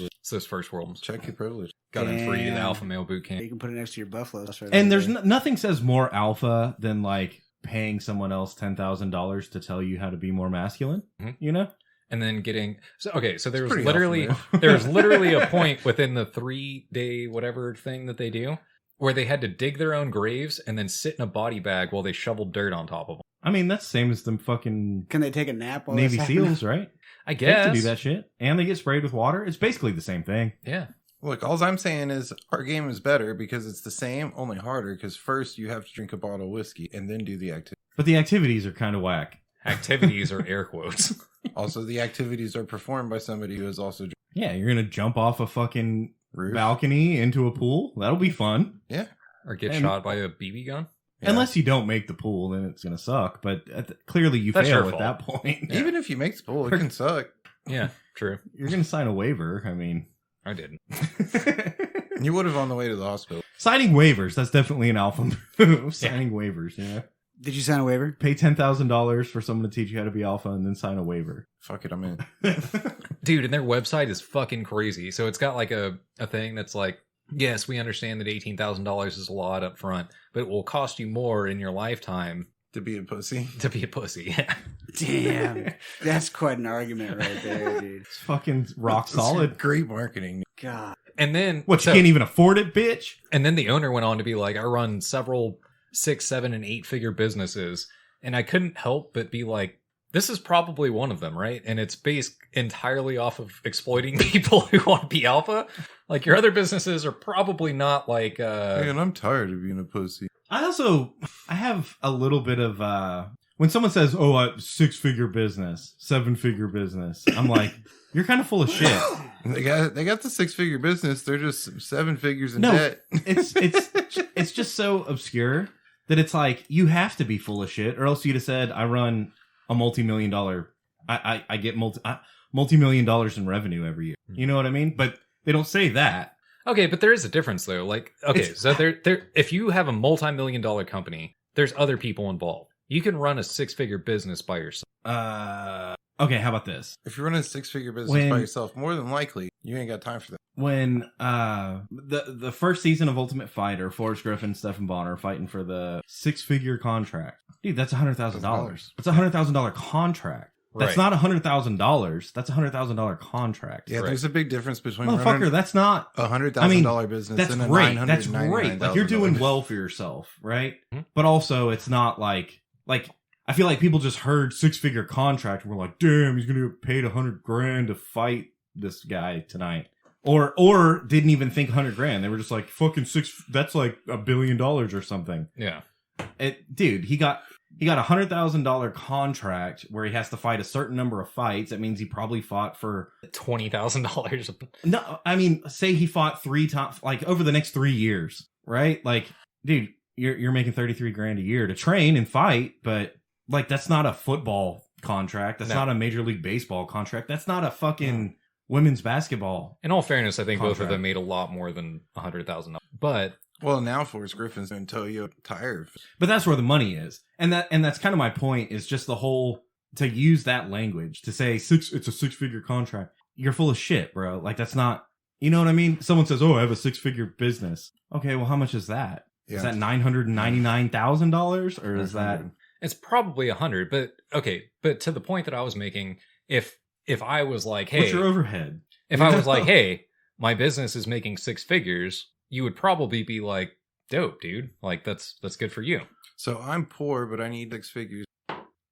It's this first world. Check your privilege. Got in free to the alpha male boot camp. You can put it next to your Buffalo sauce. And there's nothing says more alpha than like paying someone else $10,000 to tell you how to be more masculine. Mm-hmm. And then getting so there was literally a point within the 3-day whatever thing that they do where they had to dig their own graves and then sit in a body bag while they shoveled dirt on top of them. I mean, that's the same as them fucking Can they take a nap while Navy SEALs, right? I They have guess to do that shit, and they get sprayed with water. It's basically the same thing. Yeah. Look, all I'm saying is our game is better because it's the same, only harder. Because first you have to drink a bottle of whiskey and then do the activity. But the activities are kind of whack. Activities are air quotes. Also, the activities are performed by somebody who is also. Yeah, you're gonna jump off a fucking balcony into a pool. That'll be fun. Yeah. Or get shot by a BB gun. Yeah. Unless you don't make the pool, then it's gonna suck. But clearly, you fail at that point. Yeah. Even if you make the pool, it can suck. Yeah, true. You're gonna sign a waiver. I mean, I didn't. You would have on the way to the hospital. Signing waivers. That's definitely an alpha move. Signing waivers. Yeah. Did you sign a waiver? Pay $10,000 for someone to teach you how to be alpha, and then sign a waiver. Fuck it, I'm in. Dude, and their website is fucking crazy. So it's got like a thing that's like, yes, we understand that $18,000 is a lot up front, but it will cost you more in your lifetime to be a pussy. To be a pussy, yeah. Damn. That's quite an argument right there, dude. It's fucking rock solid. Great marketing. God. And then... What, you can't even afford it, bitch? And then the owner went on to be like, I run several 6, 7, and 8-figure businesses, and I couldn't help but be like, this is probably one of them, right? And it's based entirely off of exploiting people who want to be alpha. Like, your other businesses are probably not like... Man, I'm tired of being a pussy. I have a little bit of... when someone says, oh, 6-figure business, 7-figure business, I'm like, you're kind of full of shit. They got the 6-figure business. They're just 7 figures in debt. It's just so obscure that it's like, you have to be full of shit, or else you'd have said, I run a multi-million-dollar... I get multi-million dollars in revenue every year. You know what I mean? But they don't say that. Okay, but there is a difference, though. Like, okay, so there, if you have a multi-million-dollar company, there's other people involved. You can run a 6-figure business by yourself. Okay, how about this? If you run a 6-figure business by yourself, more than likely, you ain't got time for that. When the first season of Ultimate Fighter, Forrest Griffin and Stephen Bonner fighting for the 6-figure contract. Dude, that's $100,000. It's a $100,000 contract. That's not $100,000. That's a $100,000 contract. Yeah, there's a big difference between that's not a $100,000 business and a $999,000. That's great. Like, you're doing well for yourself, right? Mm-hmm. But also, it's not like I feel like people just heard 6-figure contract and were like, "Damn, he's gonna get paid $100,000 to fight this guy tonight," or didn't even think $100,000. They were just like, "Fucking that's like $1 billion or something." Yeah, dude, he got a $100,000 contract where he has to fight a certain number of fights. That means he probably fought for $20,000. No, I mean, say he fought 3 times, like over the next 3 years, right? Like, dude, you're making $33,000 a year to train and fight, but like, that's not a football contract. That's not a Major League Baseball contract. That's not a fucking women's basketball. In all fairness, I think both of them made a lot more than $100,000. But well, now Forrest Griffin's in Toyo tire. But that's where the money is, and that's kind of my point. Is just the whole to use that language to say it's a 6-figure contract. You're full of shit, bro. Like, that's not. You know what I mean? Someone says, "Oh, I have a 6-figure business." Okay, well, how much is that? Yeah. Is that $999,000, or is that? It's probably 100, but okay. But to the point that I was making, if I was like, hey, what's your overhead? If I was like, hey, my business is making 6 figures, you would probably be like, dope, dude. Like, that's good for you. So I'm poor, but I need 6 figures.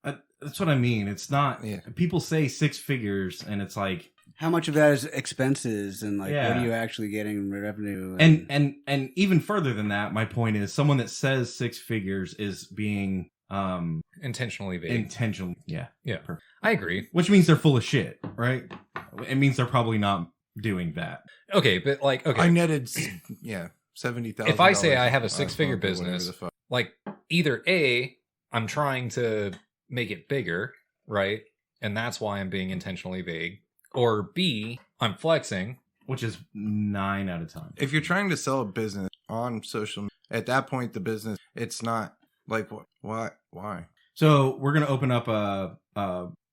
That's what I mean. It's not. Yeah. People say 6 figures, and it's like, how much of that is expenses, and like, what are you actually getting in revenue? And even further than that, my point is, someone that says 6 figures is being intentionally vague. Intentionally, yeah. Perfect. I agree. Which means they're full of shit, right? It means they're probably not doing that. Okay, but like, okay, I netted, $70,000. If I say I have a 6-figure business, like, either A, I'm trying to make it bigger, right? And that's why I'm being intentionally vague. Or B, I'm flexing, Which is 9 out of 10. If you're trying to sell a business on social media, at that point, the business, it's not like, why? So we're going to open up a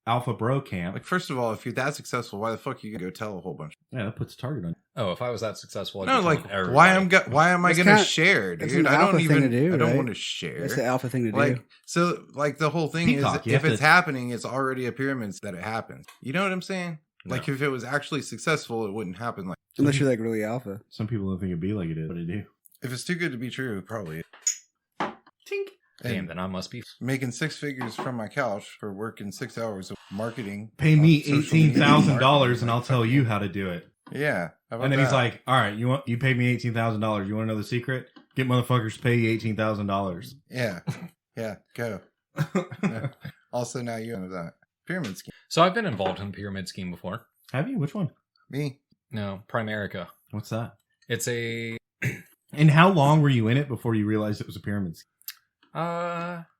Alpha Bro camp. Like, first of all, if you're that successful, why the fuck are you going to go tell a whole bunch? Yeah, that puts a target on you. Oh, if I was that successful, I'd no, be like, everybody. why am I going to share, dude? I don't even, I don't want to share. That's the alpha thing to do. Like, so, like, the whole thing Peacock, is, if it's happening, it's already a pyramid that it happens. You know what I'm saying? No. Like, if it was actually successful, it wouldn't happen. Like, Unless you're like really alpha. Some people don't think it'd be like it is, but it do. if it's too good to be true, it probably is. Tink. Damn, then I must be. Making 6 figures from my couch for working 6 hours of marketing. Pay me social media $18,000 and I'll tell you how to do it. Yeah. How about And then that? he's like, all right, you paid me $18,000. You want to know the secret? Get motherfuckers to pay you $18,000. Yeah. Yeah. Go. Yeah. Also, now you know that pyramid scheme. So I've been involved in a pyramid scheme before. Have you? Which one? Me. No, Primerica. What's that? It's a And how long were you in it before you realized it was a pyramid scheme?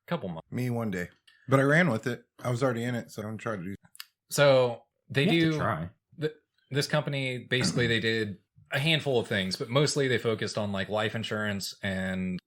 couple months. Me one day. But I ran with it. I was already in it, so I'm trying to do. So they You have to do. try. This company basically they did a handful of things, but mostly they focused on like life insurance and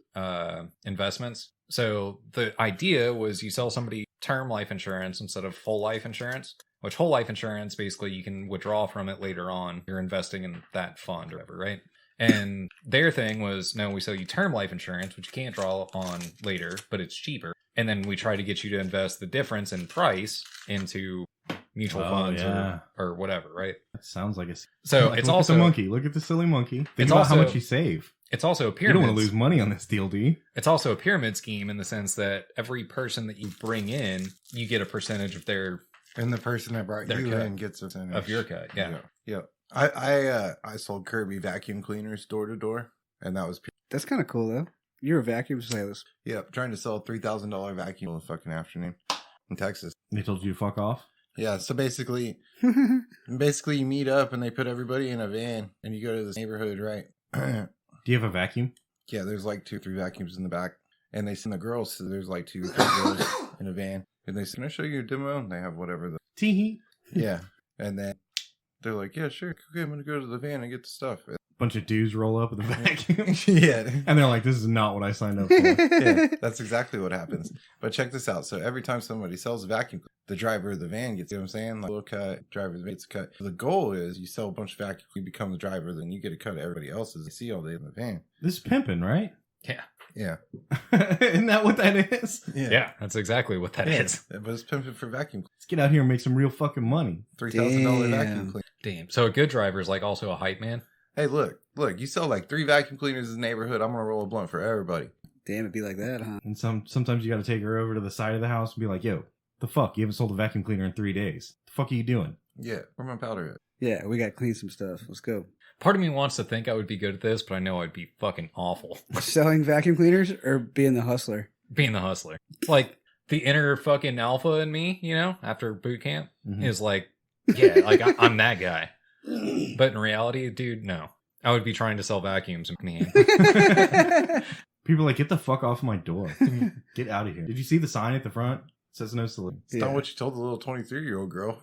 investments. So the idea was you sell somebody term life insurance instead of full life insurance, which whole life insurance basically you can withdraw from it later on. You're investing in that fund or whatever, right? And their thing was, no, we sell you term life insurance, which you can't draw on later, but it's cheaper. And then we try to get you to invest the difference in price into mutual funds or whatever, right? That sounds like a... So like, it's look also at the monkey. Look at the silly monkey. Think It's about how also- much you save. It's also a You pyramid. don't want to lose money on this deal, do you? It's also a pyramid scheme in the sense that every person that you bring in, you get a percentage of their And the person that brought Their you cut. in gets a percentage of your cut. Yeah. Yeah. I sold Kirby vacuum cleaners door to door, and that was That's kind of cool though. You're a vacuum sales. trying to sell a $3,000 vacuum in the fucking afternoon in Texas. They told you to fuck off? Yeah, so basically you meet up and they put everybody in a van and you go to this neighborhood, right? Do you have a vacuum? Yeah, there's like 2-3 vacuums in the back, and they send the girls. So there's like 2-3 girls in a van, and they say, "Can I show you a demo?" And they have whatever the Tee-hee. yeah, and then they're like, "Yeah, sure, okay, I'm gonna go to the van and get the stuff." Bunch of dudes roll up with a vacuum. Yeah, And they're like, this is not what I signed up for. yeah, that's exactly what happens. But check this out. So every time somebody sells a vacuum, the driver of the van gets, you know what I'm saying? Like a little cut, driver of the van gets a cut. The goal is you sell a bunch of vacuums, you become the driver, then you get a cut of everybody else's. You see all day in the van. This is pimping, right? Yeah. Yeah. Isn't that what that is? Yeah, that's exactly what that is. But it's pimping for vacuum. Let's get out here and make some real fucking money. $3,000 vacuum cleaner. Damn. So a good driver is like also a hype man. Hey, look, you sell like 3 vacuum cleaners in the neighborhood. I'm gonna roll a blunt for everybody. Damn, it'd be like that, huh? And sometimes you got to take her over to the side of the house and be like, yo, the fuck? You haven't sold a vacuum cleaner in 3 days. The fuck are you doing? Yeah, where my powder at? Yeah, we got to clean some stuff. Let's go. Part of me wants to think I would be good at this, but I know I'd be fucking awful. Selling vacuum cleaners or being the hustler? Being the hustler. Like the inner fucking alpha in me, you know, after boot camp is like, yeah, like I'm that guy. But in reality, dude, no. I would be trying to sell vacuums. People are like, get the fuck off my door. Get out of here. Did you see the sign at the front? It says no soliciting. It's not what you told the little 23-year-old girl.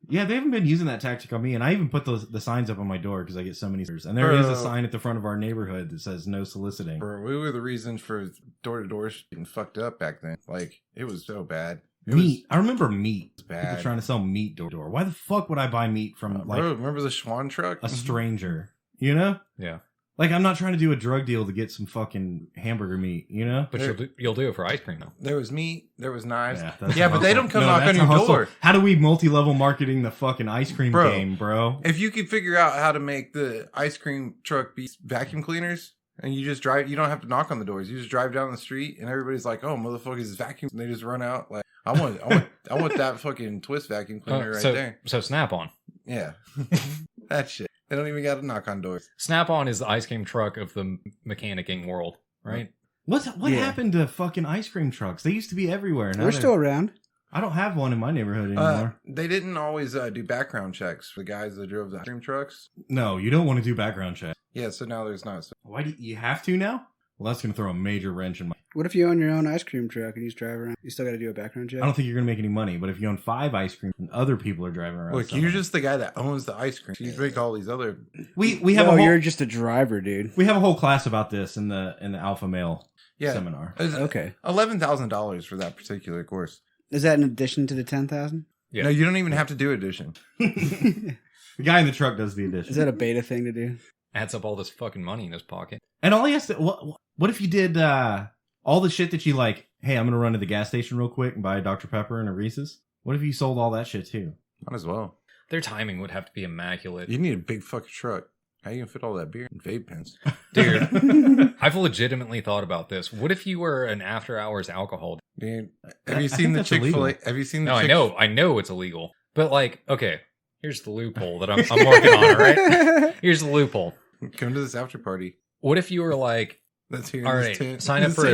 Yeah, they haven't been using that tactic on me, and I even put the signs up on my door because I get so many. And there is a sign at the front of our neighborhood that says no soliciting. Bro, we were the reason for door-to-door getting fucked up back then. Like, it was so bad. It Meat. I remember meat. was bad. People trying to sell meat door to door. Why the fuck would I buy meat from like Bro, remember the Schwann truck? a stranger? You know? Yeah. Like, I'm not trying to do a drug deal to get some fucking hamburger meat, you know? But you'll do it for ice cream, though. There was meat. There was knives. that's Yeah, a but they hustle. don't come No, knock that's on a your hustle. door. How do we multi-level marketing the fucking ice cream Bro. game, bro? If you could figure out how to make the ice cream truck be vacuum cleaners, and you just drive, you don't have to knock on the doors. You just drive down the street, and everybody's like, "Oh, motherfuckers, vacuum!" And they just run out. Like, I want that fucking Twist vacuum cleaner right there. So Snap-on. Yeah, that shit. They don't even got to knock on doors. Snap-on is the ice cream truck of the mechanicking world, right? What Yeah. happened to fucking ice cream trucks? They used to be everywhere. Now We're they're- still around. I don't have one in my neighborhood anymore. They didn't always do background checks for the guys that drove the ice cream trucks. No, you don't want to do background check. Yeah, so now there's not. Why do you have to now? Well, that's going to throw a major wrench in my... What if you own your own ice cream truck and you just drive around? You still got to do a background check? I don't think you're going to make any money, but if you own 5 ice cream and other people are driving around. Look, you're just the guy that owns the ice cream. You make all these other... We have a whole, you're just a driver, dude. We have a whole class about this in the alpha male seminar. Okay. $11,000 for that particular course. Is that in addition to the 10,000? Yeah. No, you don't even have to do addition. The guy in the truck does the addition. Is that a beta thing to do? Adds up all this fucking money in his pocket. And all he has to... What if you did all the shit that you like, hey, I'm going to run to the gas station real quick and buy a Dr. Pepper and a Reese's? What if you sold all that shit too? Might as well. Their timing would have to be immaculate. You need a big fucking truck. How you gonna fit all that beer in vape pens? Dude, I've legitimately thought about this. What if you were an after-hours alcohol? Dude, have you seen the Chick-fil-A? Have you seen the No, I know it's illegal. But like, okay, here's the loophole that I'm working on, all right? Here's the loophole. Come to this after party. What if you were like, that's here. All right, sign up for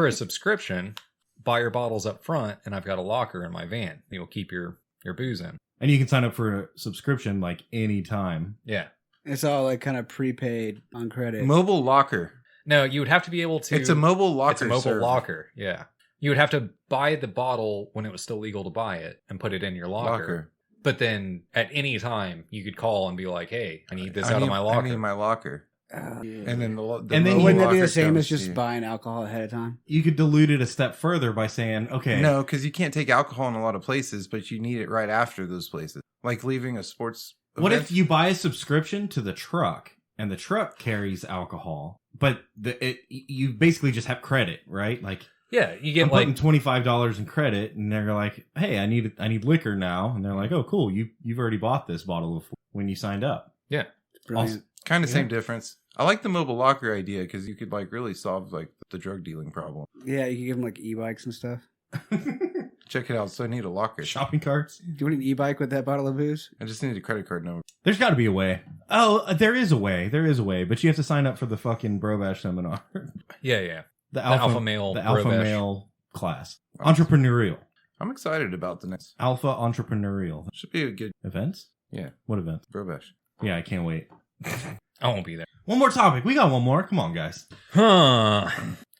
a subscription, buy your bottles up front, and I've got a locker in my van. You'll keep your booze in. And you can sign up for a subscription like any time. Yeah. It's all like kind of prepaid on credit. Mobile locker. No, you would have to be able to. It's a mobile locker. It's a mobile locker. Yeah. You would have to buy the bottle when it was still legal to buy it and put it in your locker. But then at any time you could call and be like, "Hey, I need this out of my locker." I need my locker. Yeah. And then wouldn't that be the same as just buying alcohol ahead of time? You could dilute it a step further by saying, okay. No, because you can't take alcohol in a lot of places, but you need it right after those places. Like leaving a sports event. What if you buy a subscription to the truck and the truck carries alcohol, but you basically just have credit, right? Like, yeah, you get I'm putting $25 in credit, and they're like, "Hey, I need liquor now," and they're like, "Oh, cool, you've already bought this bottle of when you signed up." Yeah, brilliant. Kind of same difference. I like the mobile locker idea because you could like really solve like the drug dealing problem. Yeah, you could give them like e-bikes and stuff. Check it out. So I need a locker. Shopping carts. Do you want an e-bike with that bottle of booze? I just need a credit card number. There's got to be a way. Oh, there is a way. There is a way, but you have to sign up for the fucking Bro Bash seminar. Yeah. The alpha male class. Entrepreneurial. I'm excited about the next alpha entrepreneurial. Should be a good events. Yeah. What events? Bro Bash. Yeah, I can't wait. I won't be there. One more topic. We got one more. Come on, guys.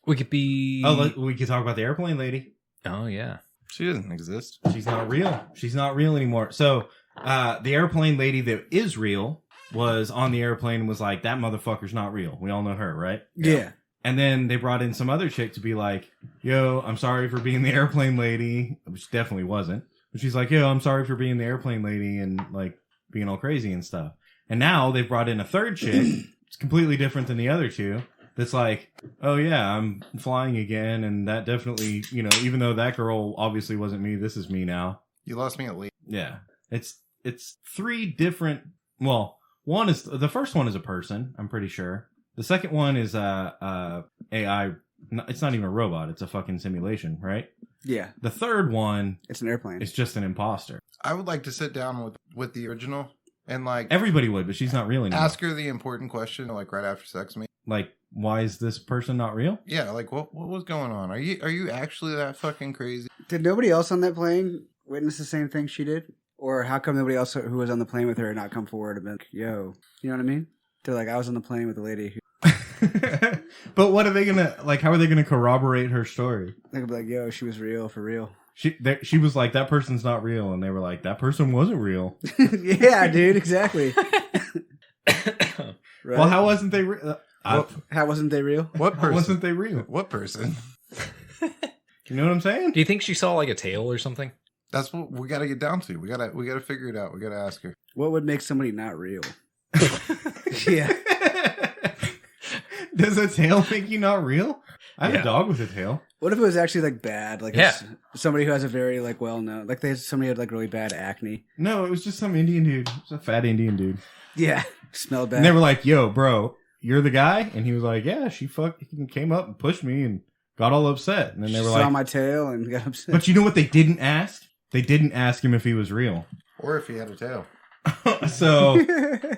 We could be. Oh, we could talk about the airplane lady. Oh yeah. She doesn't exist. She's not real. She's not real anymore. So, the airplane lady that is real was on the airplane and was like, "That motherfucker's not real." We all know her, right? Yeah. And then they brought in some other chick to be like, "Yo, I'm sorry for being the airplane lady," which definitely wasn't. But she's like, "Yo, I'm sorry for being the airplane lady and like being all crazy and stuff." And now they've brought in a third chick. It's completely different than the other two. That's like, "Oh yeah, I'm flying again." And that definitely, even though that girl obviously wasn't me, this is me now. You lost me at least. Yeah. It's 3 different. Well, the first one is a person, I'm pretty sure. The second one is AI. It's not even a robot. It's a fucking simulation, right? Yeah. The third one, it's an airplane. It's just an imposter. I would like to sit down with the original and like everybody would, but she's not real anymore. Ask her the important question, like right after sex me. Like, why is this person not real? Yeah, like what was going on? Are you actually that fucking crazy? Did nobody else on that plane witness the same thing she did? Or how come nobody else who was on the plane with her not come forward and been like, "Yo," you know what I mean? They're like, "I was on the plane with a lady who." But what are they gonna like? How are they gonna corroborate her story? They're gonna be like, "Yo, she was real for real." She was like, "That person's not real," and they were like, "That person wasn't real." Yeah, dude, exactly. Right? Well, how wasn't they real? How wasn't they real? What person? How wasn't they real? What person? You know what I'm saying? Do you think she saw like a tail or something? That's what we got to get down to. We got to figure it out. We got to ask her. What would make somebody not real? Yeah. Does a tail make you not real? I have a dog with a tail. What if it was actually like bad? Like somebody who has a very like well known, like somebody had like really bad acne. No, it was just some Indian dude. It was a fat Indian dude. Yeah, smelled bad. And they were like, "Yo, bro, you're the guy?" And he was like, "Yeah." She fucking came up and pushed me and got all upset. And then they were like, "Saw my tail and got upset." But you know what they didn't ask? They didn't ask him if he was real. Or if he had a tail. So,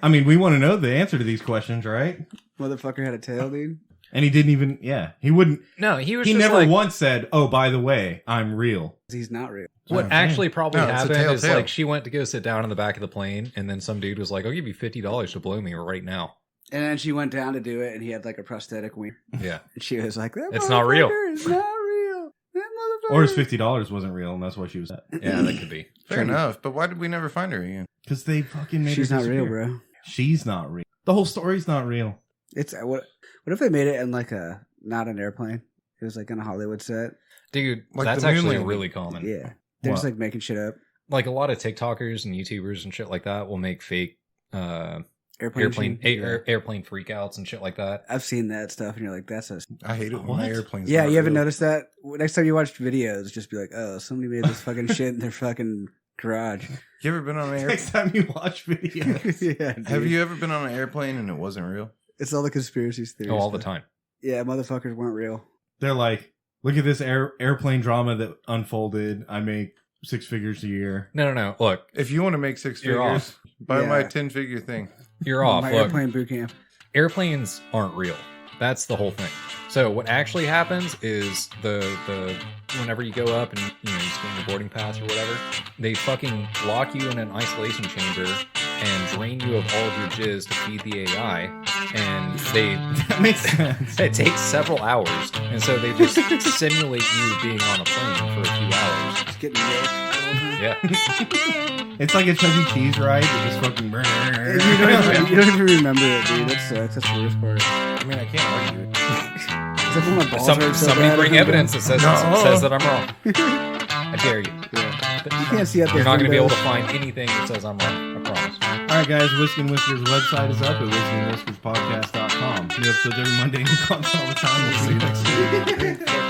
I mean, we want to know the answer to these questions, right? Motherfucker had a tail, dude. And he didn't even, he wouldn't. No, he was He just never like, once said, "Oh, by the way, I'm real." He's not real. What actually probably happened is tail. like she went to go sit down in the back of the plane and then some dude was like, "I'll give you $50 to blow me right now." And then she went down to do it, and he had like a prosthetic wiener. Yeah. And she was like, it's not real. It's not real. That motherfucker. Or his $50 wasn't real, and that's why she was at. Yeah, that could be. Fair enough. But why did we never find her again? Because they fucking made She's her not real, disappear. bro. She's not real. The whole story's not real. It's what if they made it in like not an airplane? It was like on a Hollywood set. Dude, Like that's the moon actually landing. really common. Yeah. They're just What? like making shit up. Like a lot of TikTokers and YouTubers and shit like that will make fake Airplane airplane freakouts and shit like that. I've seen that stuff, and you're like, that's a. I hate it when my airplanes. Yeah, not you haven't real. noticed that? Next time you watch videos, just be like, oh, somebody made this fucking shit in their fucking garage. You ever been on an airplane? Next time you watch videos. Yeah, dude. Have you ever been on an airplane and it wasn't real? It's all the conspiracy theories. Oh, all the time. Yeah, motherfuckers weren't real. They're like, look at this airplane drama that unfolded. I make 6 figures a year. No. Look, If you want to make 6 You're figures, off. buy Yeah. my 10-figure thing. you're off. My Look, airplane boot camp. airplanes aren't real. That's the whole thing. So what actually happens is the whenever you go up and you scan your boarding pass or whatever, they fucking lock you in an isolation chamber and drain you of all of your jizz to feed the AI, and That makes sense. it takes several hours, and so they just simulate you being on a plane for a few hours. Just getting milk. Yeah, It's like a Chuck E. Cheese ride. It just fucking. You don't even remember it, dude. That sucks. That's the worst part. I mean, I can't argue. Except when my balls hurt so somebody bad, bring I evidence that says that I'm wrong. I dare you. Yeah. You can't see out You're those not going to be able to windows. find anything that says I'm wrong. I promise. All right, guys. Whiskey and Whiskers website is up at whiskeyandwhiskerspodcast.com. New episodes every Monday. New content all the time. We'll see you next week.